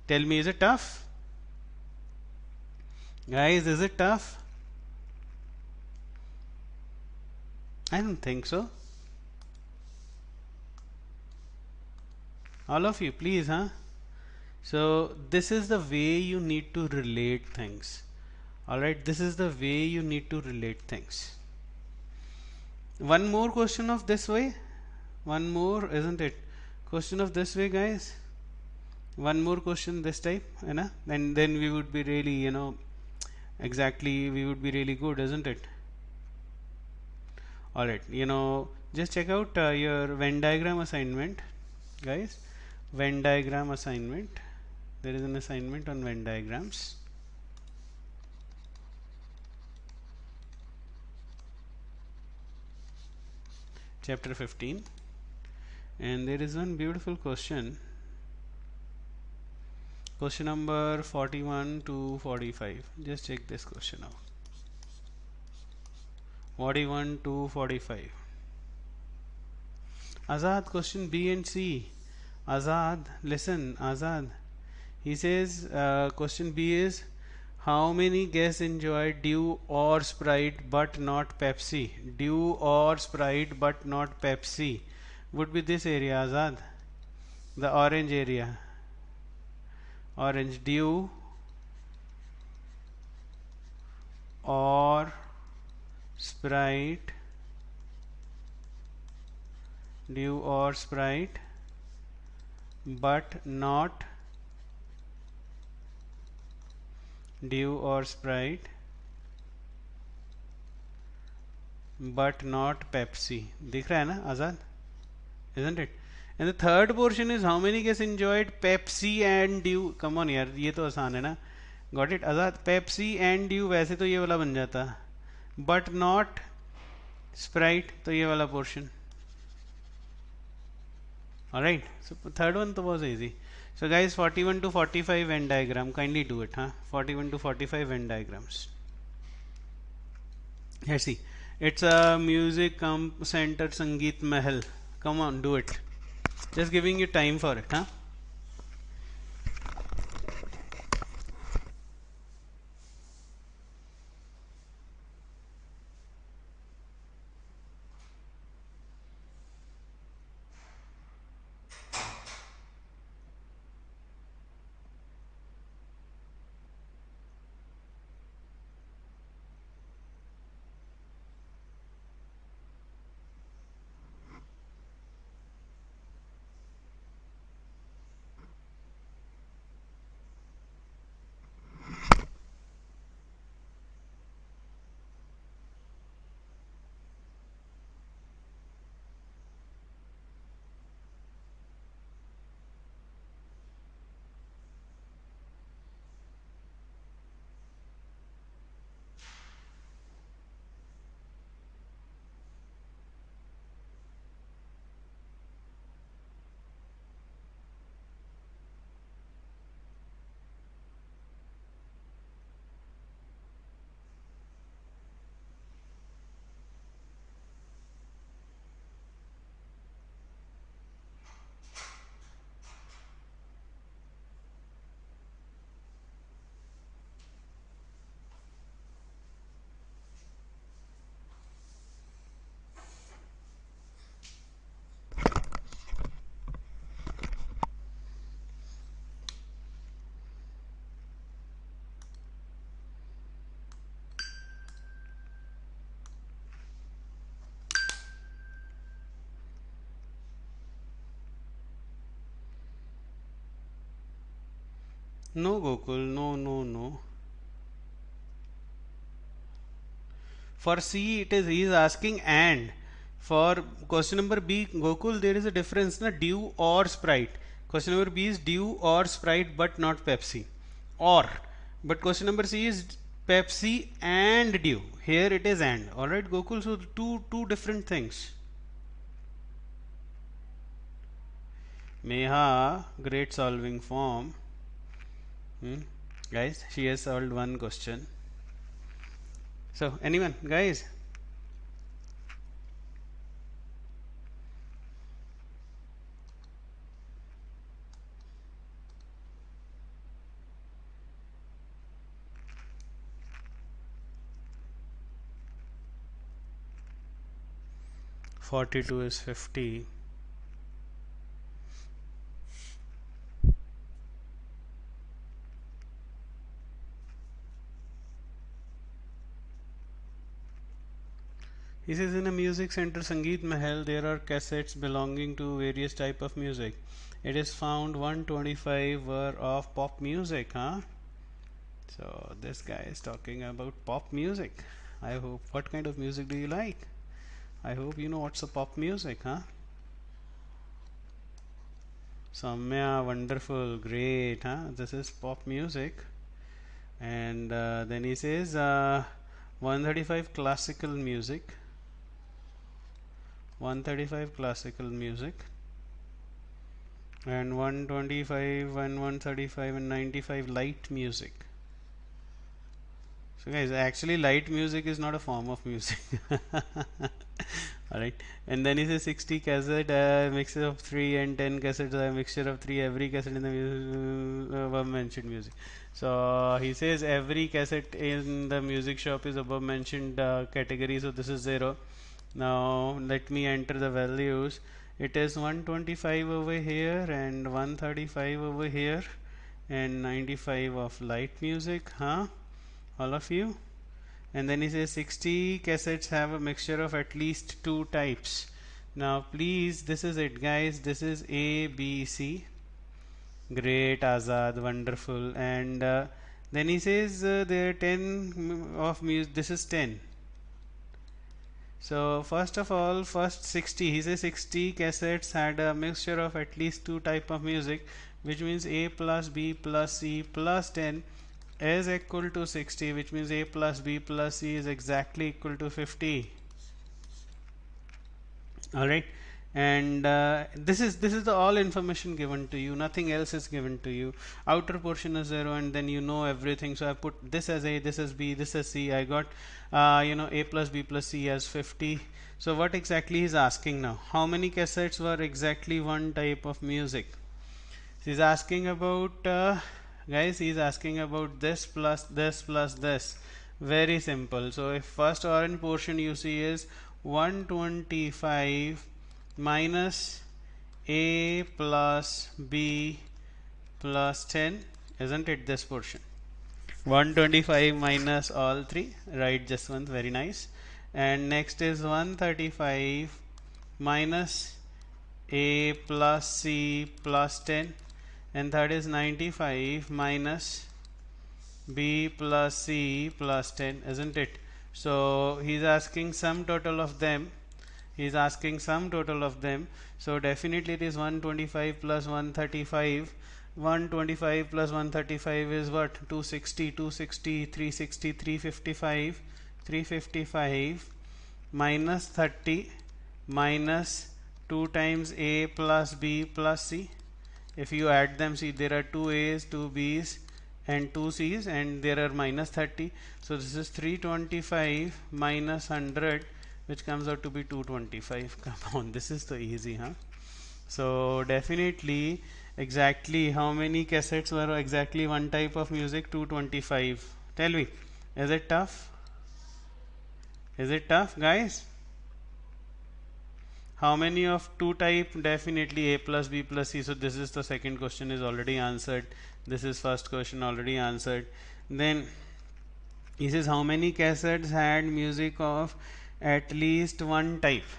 A: Tell me, is it tough? Guys, is it tough? I don't think so. All of you, please, So this is the way you need to relate things. Alright, this is the way you need to relate things. One more question of this way. One more, isn't it? Question of this way, guys. One more question this type, and then we would be really, exactly, we would be really good, isn't it? Alright, just check out your Venn diagram assignment, guys. Venn diagram assignment. There is an assignment on Venn diagrams. Chapter 15. And there is one beautiful question. Question number 41 to 45. Just check this question out. 41 to 45. Azad, question B and C. Azad, listen, Azad. He says, question B is, how many guests enjoyed Dew or Sprite but not Pepsi? Dew or Sprite but not Pepsi. Would be this area, Azad. The orange area. Orange. Dew or Sprite. Dew or Sprite but not Dew or Sprite but not Pepsi. दिख रहा है ना आजाद? Isn't it? And the third portion is how many guys enjoyed Pepsi and Dew. Come on यार, ये तो आसान है ना. Got it? Azad, Pepsi and Dew वैसे तो ये वाला बन जाता, but not Sprite, तो ये वाला portion. Alright, so third one तो was easy. So guys, 41 to 45 Venn diagram, kindly do it, huh? 41 to 45 Venn diagrams. Here, see, it's a music center Sangeet Mahal. Come on, do it. Just giving you time for it, huh? No, Gokul, no. For C, he is asking and. For question number B, Gokul, there is a difference, na, Dew or Sprite. Question number B is Dew or Sprite but not Pepsi. Or. But question number C is Pepsi and Dew. Here it is and. Alright, Gokul, so two different things. Meha, great solving form. Guys, she has solved one question. So, anyone, guys? (42 is 50). He says in a music center Sangeet Mahal there are cassettes belonging to various type of music. It is found 125 were of pop music, huh? So this guy is talking about pop music. I hope, what kind of music do you like? I hope you know what's a pop music, huh? Samya, wonderful, great, huh? This is pop music. And then he says 135 classical music. 135 classical music and 125 and 135 and 95 light music. So guys, actually light music is not a form of music. Alright, and then he says 60 cassette mixture of 3 and 10 cassettes a mixture of 3, every cassette in the above mentioned music. So he says every cassette in the music shop is above mentioned category, so this is 0. Now let me enter the values. It is 125 over here and 135 over here and 95 of light music, huh? All of you. And then he says 60 cassettes have a mixture of at least 2 types. Now please, this is it guys, this is A, B, C. Great, Azad, wonderful. And then he says there are 10 of music, this is 10. So first of all, first 60, he says 60 cassettes had a mixture of at least 2 type of music, which means A plus B plus C plus 10 is equal to 60, which means A plus B plus C is exactly equal to 50. Alright, and this is the all information given to you, nothing else is given to you. Outer portion is 0 and then you know everything. So I put this as A, this as B, this as C. I got A plus B plus C as 50. So what exactly is asking now? How many cassettes were exactly one type of music? He's asking about guys, he's asking about this plus this plus this. Very simple. So if first orange portion you see is 125 minus A plus B plus 10, isn't it this portion? 125 minus all three, right, just one, very nice. And next is 135 minus A plus C plus 10, and third is 95 minus B plus C plus 10, isn't it? So he's asking sum total of them. He's asking sum total of them. So definitely it is 125 plus 135. 125 plus 135 is what? 260, 260, 360, 355, 355 minus 30 minus 2 times A plus B plus C. If you add them, see there are 2 A's, 2 B's and 2 C's, and there are minus 30. So this is 325 minus 100, which comes out to be 225. Come on, this is so easy, huh? So definitely, exactly how many cassettes were exactly one type of music? 225. Tell me, is it tough? Is it tough, guys? How many of 2 type? Definitely A plus B plus C. So this is the second question is already answered. This is first question already answered. Then he says how many cassettes had music of at least one type?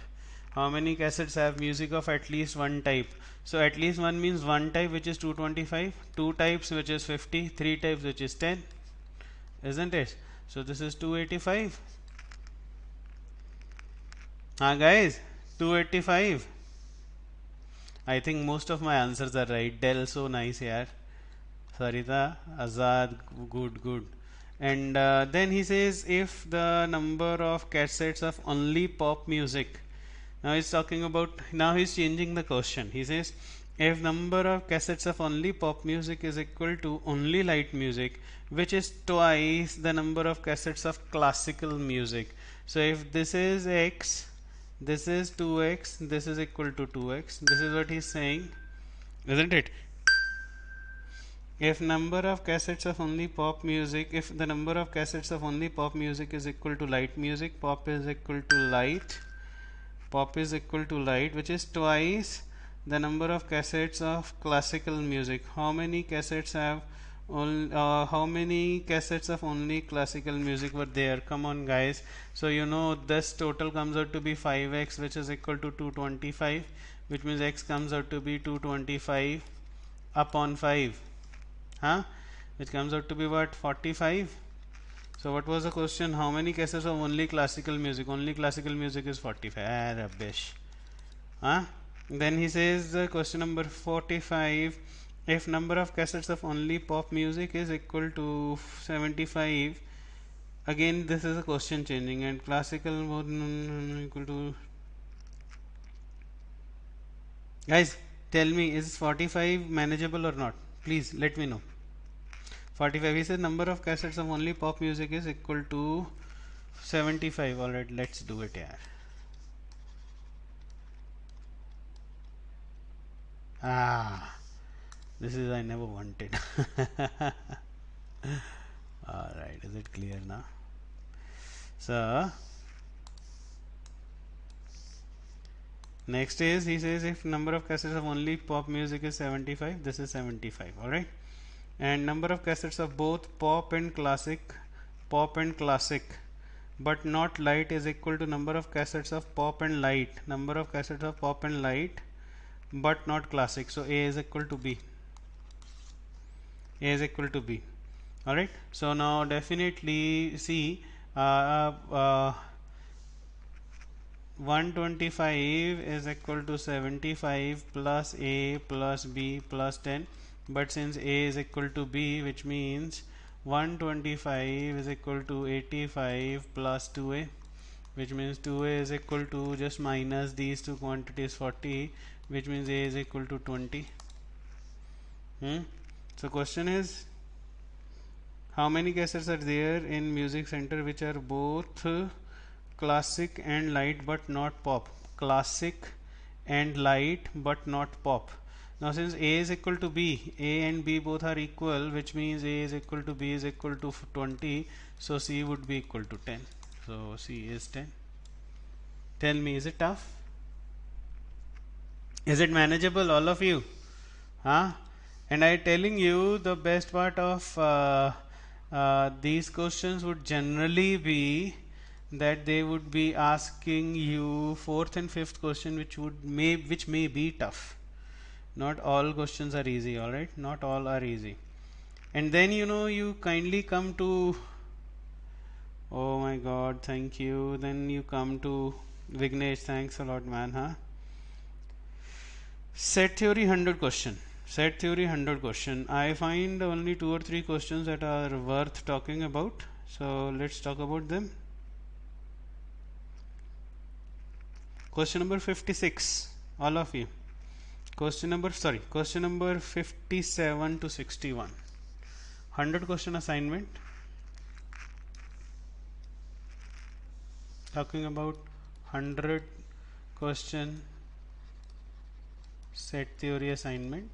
A: How many cassettes have music of at least one type? So at least one means one type, which is 225, 2 types which is 50, 3 types which is 10, isn't it? So this is 285. Guys, 285. I think most of my answers are right. Del, so nice, yaar. Sarita, Azad, good. And then he says if the number of cassettes of only pop music. Now he's talking about, now he's changing the question. He says if number of cassettes of only pop music is equal to only light music, which is twice the number of cassettes of classical music. So if this is X, this is 2x, this is equal to 2x. This is what he's saying, isn't it? If number of cassettes of only pop music, if the number of cassettes of only pop music is equal to light music, pop is equal to light, which is twice the number of cassettes of classical music. How many cassettes have how many cassettes of only classical music were there? Come on, guys. So you know this total comes out to be 5x, which is equal to 225, which means x comes out to be 225 upon 5, which comes out to be what? 45. So what was the question? How many cassettes of only classical music? Only classical music is 45. Rubbish. Then he says question number 45. If number of cassettes of only pop music is equal to 75, again this is a question changing, and classical equal to, guys tell me, is 45 manageable or not? Please let me know. 45. He says number of cassettes of only pop music is equal to 75. Alright, let's do it here. This is I never wanted. Alright, is it clear now? So next is, he says if number of cassettes of only pop music is 75, this is 75. Alright, and number of cassettes of both pop and classic but not light is equal to number of cassettes of pop and light, but not classic. So A is equal to B. Alright, so now definitely see 125 is equal to 75 plus A plus B plus 10, but since A is equal to B, which means 125 is equal to 85 plus 2A, which means 2A is equal to, just minus these two quantities, 40, which means A is equal to 20. So question is, how many cassettes are there in music center which are both classic and light but not pop? Now since A is equal to B, A and B both are equal, which means A is equal to B is equal to 20, so C would be equal to 10. So C is 10. Tell me, is it tough? Is it manageable, all of you? And I telling you, the best part of these questions would generally be that they would be asking you fourth and fifth question, which may be tough. Not all questions are easy, alright? Not all are easy. And then you kindly come to, oh my god, thank you. Then you come to Vignesh, thanks a lot, man. Set theory 100 question. I find only 2 or 3 questions that are worth talking about. So let's talk about them. Question number 56, all of you. Question number 57 to 61. 100 question assignment. Talking about 100 question set theory assignment.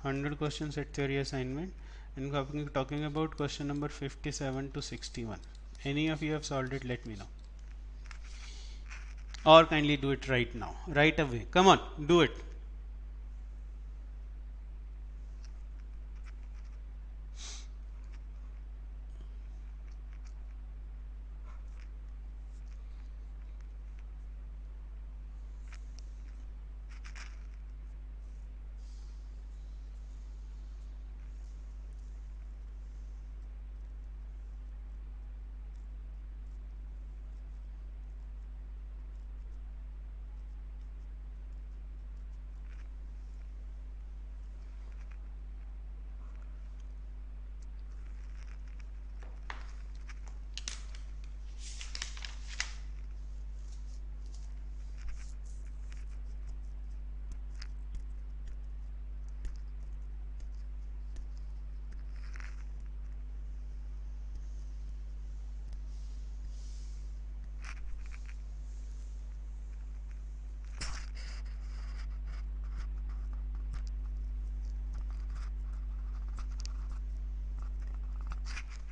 A: 100 question set theory assignment, and talking about question number 57 to 61. Any of you have solved it, let me know. Or kindly do it right now, right away. Come on, do it.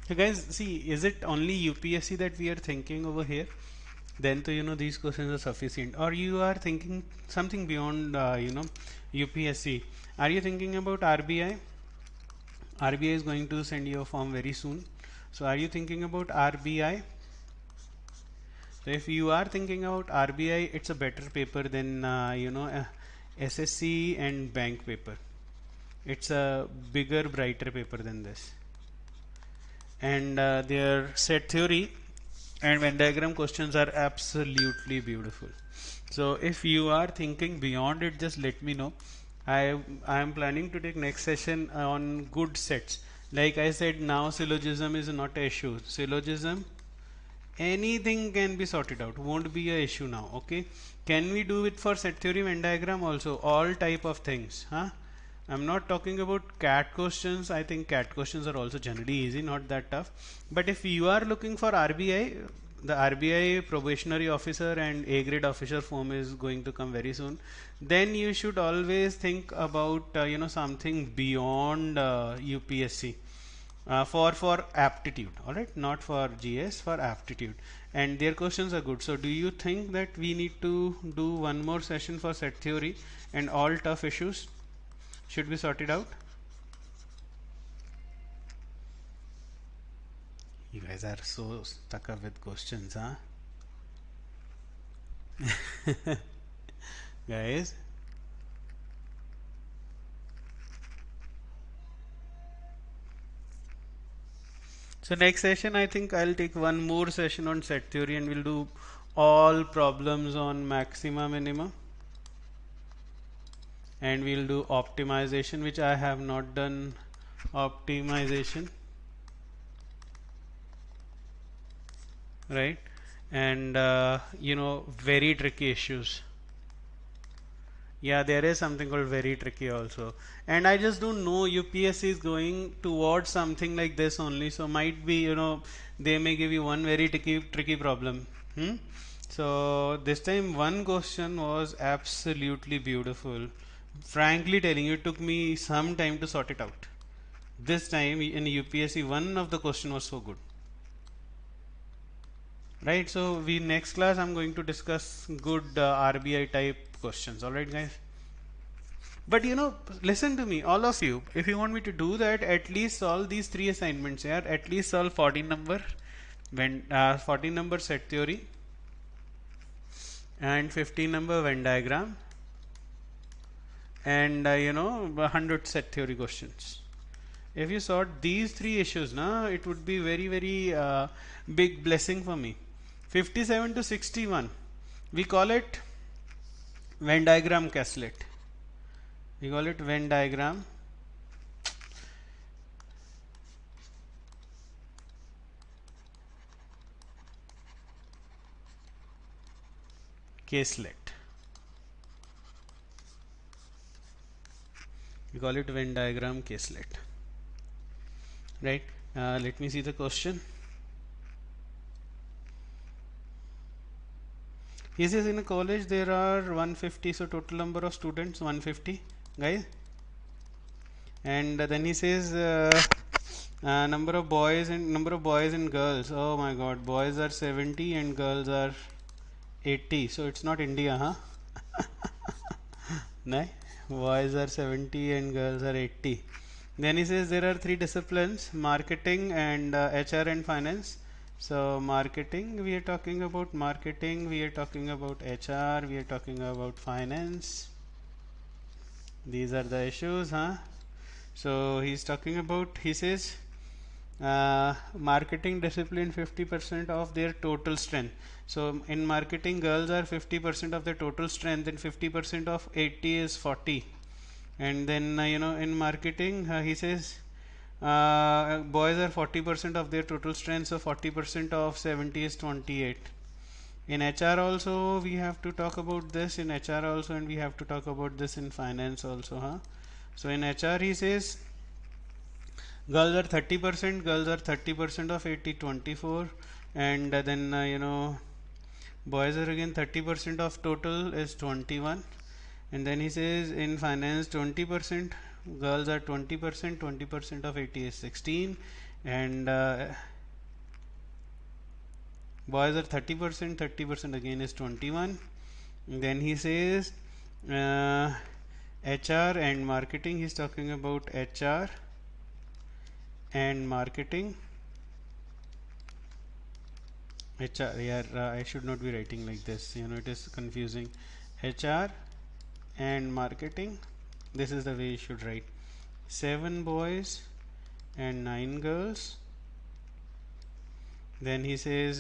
A: So guys, see, is it only UPSC that we are thinking over here? Then these questions are sufficient. Or you are thinking something beyond UPSC. Are you thinking about RBI? RBI is going to send you a form very soon. So are you thinking about RBI? So if you are thinking about RBI, it's a better paper than SSC and bank paper. It's a bigger, brighter paper than this. And their set theory and Venn diagram questions are absolutely beautiful. So if you are thinking beyond it, just let me know. I am planning to take next session on good sets. Like I said, now syllogism is not an issue. Syllogism, anything can be sorted out, won't be a issue now. Okay, can we do it for set theory Venn diagram also? All type of things, I'm not talking about CAT questions. I think CAT questions are also generally easy, not that tough. But if you are looking for RBI, the RBI probationary officer and A grade officer form is going to come very soon. Then you should always think about something beyond UPSC. For aptitude, all right, not for GS, for aptitude, and their questions are good. So do you think that we need to do one more session for set theory and all tough issues should be sorted out? You guys are so stuck up with questions, huh? Guys, so next session I think I'll take one more session on set theory and we'll do all problems on maxima minima, and we'll do optimization, which I have not done optimization, right? And very tricky issues. Yeah, there is something called very tricky also, and I just don't know, UPSC is going towards something like this only, so might be they may give you one very tricky problem. So this time one question was absolutely beautiful. Frankly telling you, it took me some time to sort it out. This time in UPSC, one of the question was so good. Right, so we next class I'm going to discuss good RBI type questions. All right, guys. But listen to me, all of you. If you want me to do that, at least solve these three assignments. Yeah, at least solve 14 number, when 14 number set theory, and 15 number Venn diagram, and 100 set theory questions. If you sort these three issues, na, it would be very very big blessing for me. 57 to 61, we call it Venn diagram caselet. We call it Venn diagram caselet. We call it Venn diagram caselet. Right? Let me see the question. He says in a college there are 150, so total number of students 150, guys. And then he says number of boys and girls. Oh my God, boys are 70 and girls are 80. So it's not India, huh? No, boys are 70 and girls are 80. Then he says there are three disciplines: marketing and HR and finance. So marketing, we are talking about marketing, we are talking about HR, we are talking about finance. These are the issues, huh? So he's talking about, he says marketing discipline 50% of their total strength. So in marketing, girls are 50% of their total strength, and 50% of 80 is 40. And then in marketing, he says boys are 40% of their total strength, so 40% of 70 is 28. In HR also we have to talk about this, in HR also, and we have to talk about this in finance also, huh? So in HR he says girls are 30%, girls are 30% of 80, 24, and then boys are again 30% of total is 21. And then he says in finance 20%, girls are 20%, 20% of 80 is 16, and boys are 30%, 30% again is 21. And then he says HR and marketing, he's talking about HR and marketing. HR, yeah, I should not be writing like this, it is confusing. HR and marketing, this is the way you should write: 7 boys and 9 girls. Then he says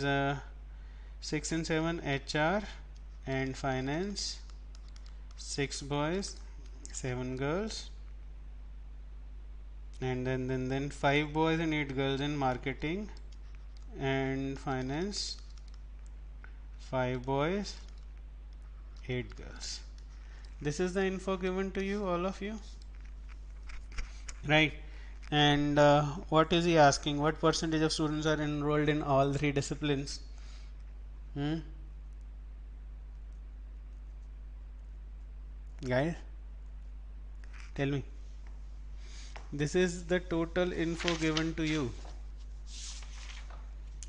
A: 6 and 7 HR and finance, 6 boys, 7 girls. And then 5 boys and 8 girls in marketing and finance, 5 boys, 8 girls. This is the info given to you, all of you. right? And what is he asking? What percentage of students are enrolled in all three disciplines? Hmm? Guys, tell me. This is the total info given to you.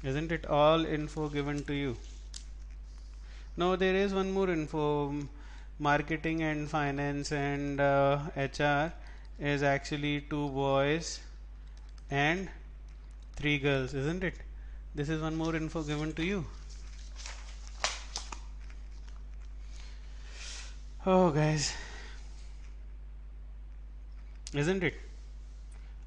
A: Isn't it all info given to you? No, there is one more info. Marketing and finance and HR is actually 2 boys and 3 girls, isn't it? This is one more info given to you. Oh, guys, isn't it?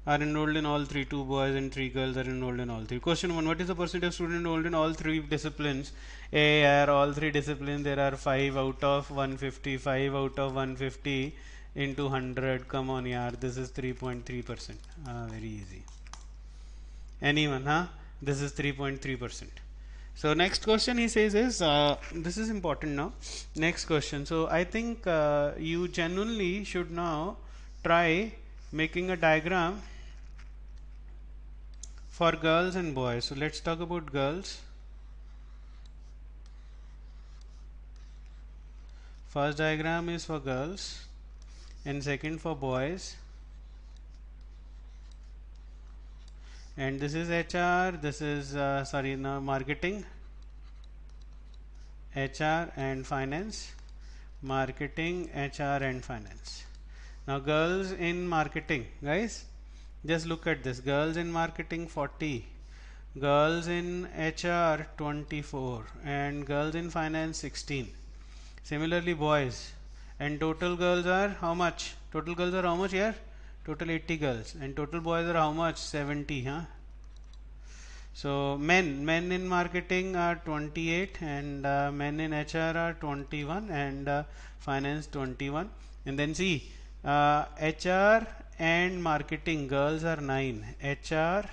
A: Are enrolled in all three. 2 boys and 3 girls are enrolled in all three. Question 1: what is the percentage of students enrolled in all three disciplines? Are all three disciplines there are 5 out of 150. 5 out of 150 into 100. Come on, yaar. This is 3.3%. Very easy. Anyone, huh? This is 3.3%. So next question he says is this is important now. Next question. So I think you genuinely should now try making a diagram for girls and boys. So let's talk about girls. First diagram is for girls and second for boys. And this is HR, this is marketing, HR and finance. Marketing, HR and finance. Now girls in marketing, guys, just look at this. Girls in marketing 40, girls in HR 24, and girls in finance 16. Similarly boys, and total girls are how much? Total girls are how much here? Total 80 girls, and total boys are how much? 70, huh? So men in marketing are 28, and men in HR are 21, and finance 21. And then see, HR and marketing girls are 9. HR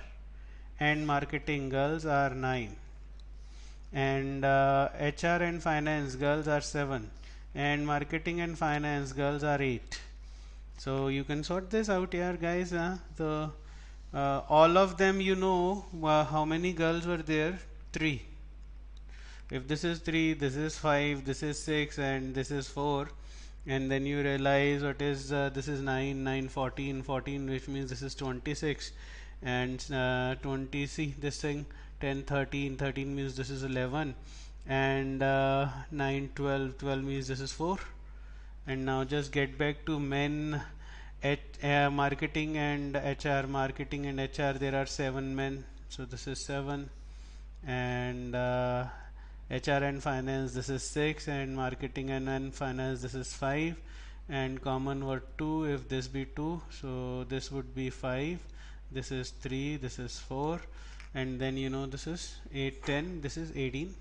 A: and marketing girls are 9, and HR and finance girls are 7, and marketing and finance girls are 8. So you can sort this out here, guys. The all of them, you know, how many girls were there? 3. If this is 3, this is 5, this is 6, and this is 4, and then you realize what is this is 9, 9, 14, 14, which means this is 26, and 20, see this thing, 10, 13, 13 means this is 11, and 9, 12, 12 means this is 4. And now just get back to men at marketing and HR. Marketing and HR, there are 7 men, so this is 7, and HR and finance, this is 6, and marketing and finance, this is 5, and common were 2. If this be 2, so this would be 5, this is 3, this is 4, and then you know this is 8, 10, this is 18,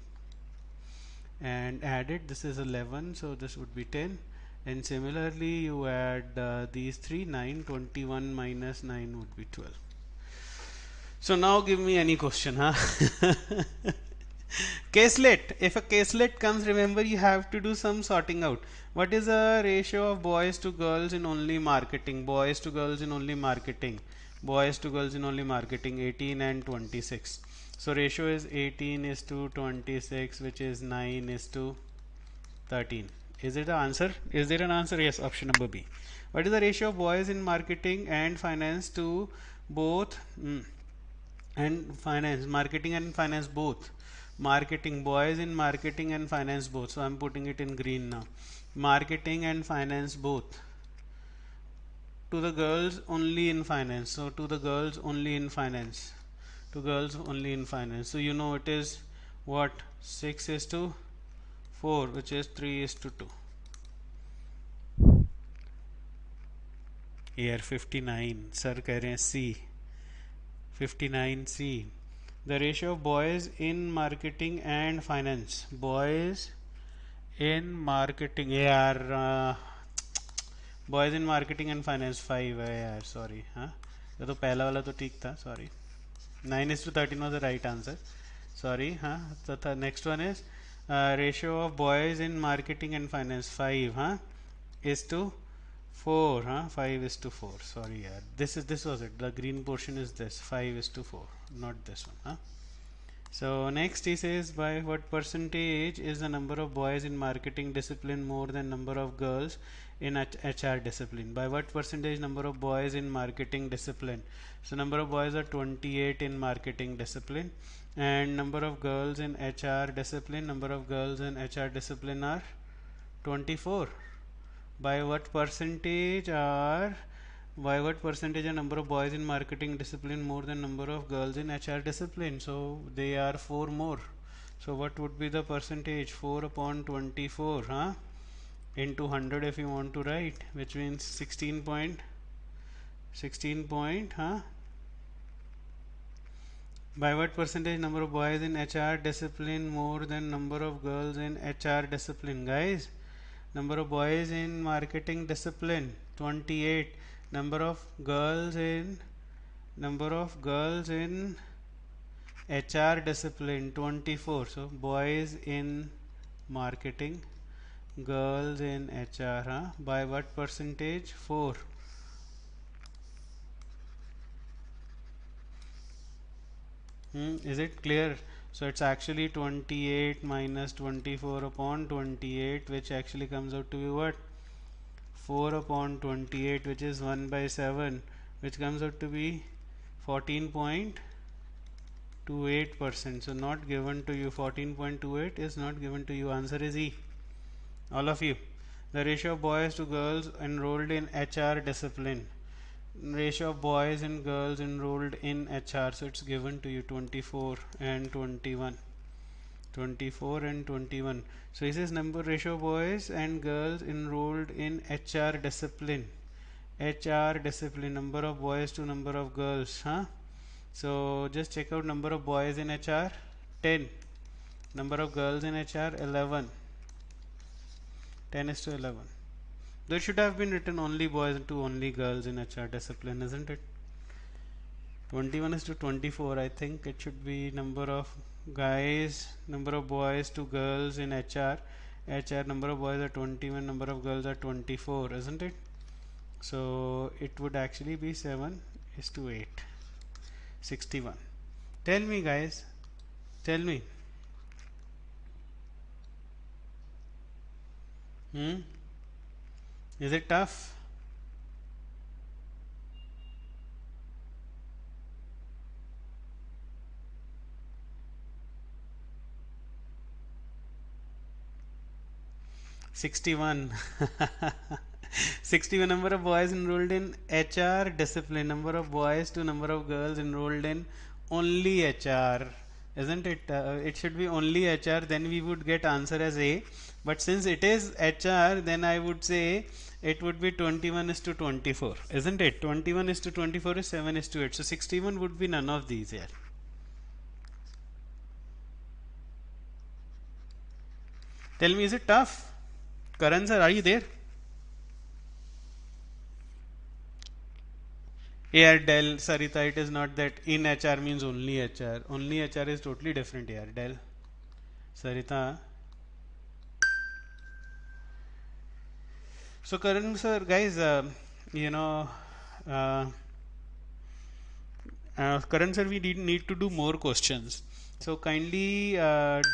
A: and added this is 11, so this would be 10. And similarly you add these 3, 9, 21 minus 9 would be 12. So now give me any question, huh? Caselet. If a caselet comes, remember you have to do some sorting out. What is the ratio of boys to girls in only marketing? Boys to girls in only marketing. Boys to girls in only marketing, 18 and 26. So ratio is 18 is to 26, which is 9 is to 13. Is it the answer? Is there an answer? Yes, option number B. What is the ratio of boys in marketing and finance to both and finance, marketing and finance both? Marketing, boys in marketing and finance both. So I'm putting it in green now. Marketing and finance both. To the girls only in finance. So to the girls only in finance. To girls only in finance. So you know it is what? 6 is to 4, which is 3 is to 2. Here 59. Sir कह रहे हैं C. 59C. The ratio of boys in marketing and finance. Boys in marketing. यार boys in marketing and finance 5 है यार. Sorry. हाँ ये तो पहला वाला तो ठीक था. Sorry. 9 is to 13 was the right answer. Sorry. हाँ तो next one is ratio of boys in marketing and finance 5 is to 4, huh? 5 is to 4. Sorry, yeah. This was it. The green portion is this. 5 is to 4, not this one, huh? So next he says, by what percentage is the number of boys in marketing discipline more than number of girls in HR discipline? By what percentage number of boys in marketing discipline? So number of boys are 28 in marketing discipline, and number of girls in HR discipline, number of girls in HR discipline are 24. By what percentage are number of boys in marketing discipline more than number of girls in HR discipline? So they are 4 more. So what would be the percentage? 4 upon 24, huh? Into 100 if you want to write, which means 16 point, huh? By what percentage number of boys in HR discipline more than number of girls in HR discipline, guys? Number of boys in marketing discipline 28, number of girls in HR discipline 24. So boys in marketing, girls in HR, huh? By what percentage? 4. Is it clear? So it's actually 28 minus 24 upon 28, which actually comes out to be what? 4 upon 28, which is 1 by 7, which comes out to be 14.28%. So not given to you. 14.28 is not given to you. Answer is E. All of you. The ratio of boys to girls enrolled in HR discipline. Ratio of boys and girls enrolled in HR. So it's given to you 24 and 21. 24 and 21. So he says number ratio of boys and girls enrolled in HR discipline. HR discipline, number of boys to number of girls, huh? So just check out number of boys in HR, 10. Number of girls in HR, 11. 10 is to 11. There should have been written only boys to only girls in HR discipline, isn't it? 21 is to 24. I think it should be number of guys, number of boys to girls in HR. HR number of boys are 21, number of girls are 24, isn't it? So it would actually be 7 is to 8. 61. Tell me, guys. Tell me. Is it tough? '61. 61 number of boys enrolled in HR discipline, number of boys to number of girls enrolled in only HR, isn't it? It should be only HR, then we would get answer as A, but since it is HR, then I would say it would be 21 is to 24, isn't it? 21 is to 24 is 7 is to 8, so 61 would be none of these here. Tell me, is it tough? Karan sir, are you there? AR Dell, Sarita, it is not that in HR means only HR. Only HR is totally different here. Dell, Sarita. So Karan sir, guys, you know, Karan sir, we need to do more questions. So kindly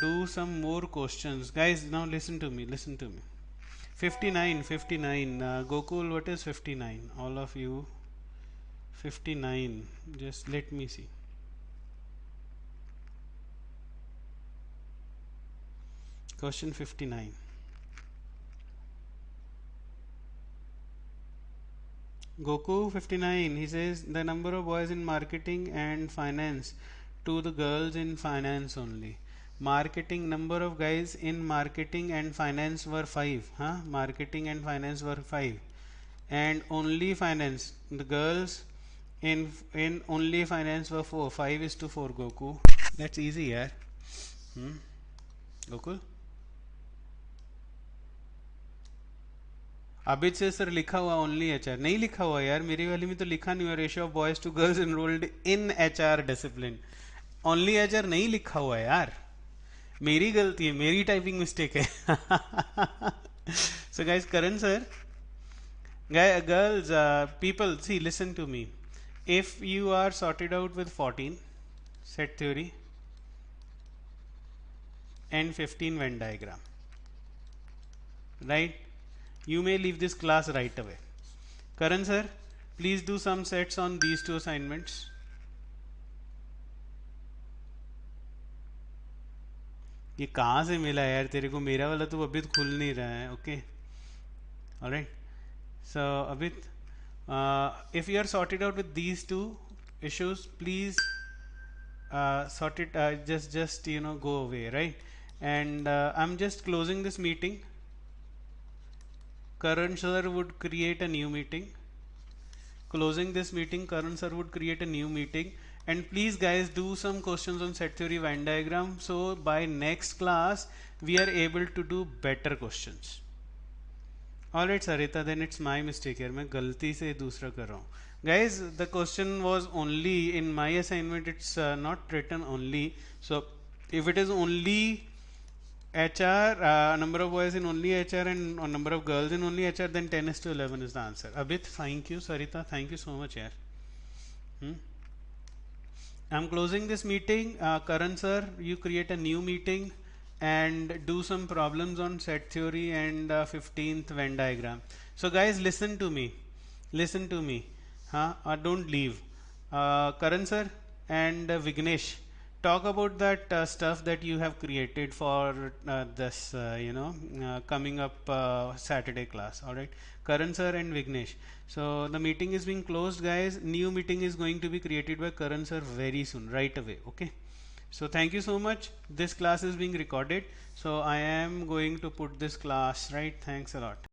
A: do some more questions. Guys, now listen to me, listen to me. 59, 59. Gokul, what is 59? All of you. 59. Just let me see. Question 59. Goku 59. He says the number of boys in marketing and finance to the girls in finance only. Marketing, number of guys in marketing and finance were 5. Marketing and finance were 5. And only finance, the girls in only finance were 4. 5 is to 4. Goku. That's easy, yeah. Gokul. Abid से sir लिखा हुआ only HR, नहीं लिखा हुआ यार, मेरी वाली में तो लिखा नहीं हुआ ratio of boys to girls enrolled in HR discipline. Only HR नहीं लिखा हुआ यार, मेरी गलती है, मेरी टाइपिंग मिस्टेक है. So guys, Karan sir, Girls, people, see, listen to me. If you are sorted out with 14 set theory and 15 Venn diagram, right, you may leave this class right away. Karan sir, please do some sets on these two assignments. ये कहाँ से मिला यार तेरे को? मेरा वाला तो अभी खुल नहीं रहा है. Okay, alright. So Abhit, if you are sorted out with these two issues, please sort it. Just go away, right? And I'm just closing this meeting. Karan sir would create a new meeting. Closing this meeting, Karan sir would create a new meeting. And please guys do some questions on set theory Venn diagram, so by next class we are able to do better questions. Alright Sarita, then it's my mistake here. मैं गलती से दूसरा कर रहा हूँ. Guys, the question was only in my assignment. It's not written only. So if it is only HR, number of boys in only HR and number of girls in only HR, then 10:11 is the answer. Abhit, thank you. Sarita, thank you so much, yaar. I'm closing this meeting. Karan sir, you create a new meeting and do some problems on set theory and 15th Venn diagram. So guys, listen to me. Listen to me. Don't leave. Karan sir and Vignesh, talk about that stuff that you have created for this, coming up Saturday class. All right, Karan sir and Vignesh. So the meeting is being closed, guys. New meeting is going to be created by Karan sir very soon, right away. Okay. So thank you so much. This class is being recorded. So I am going to put this class, right? Thanks a lot.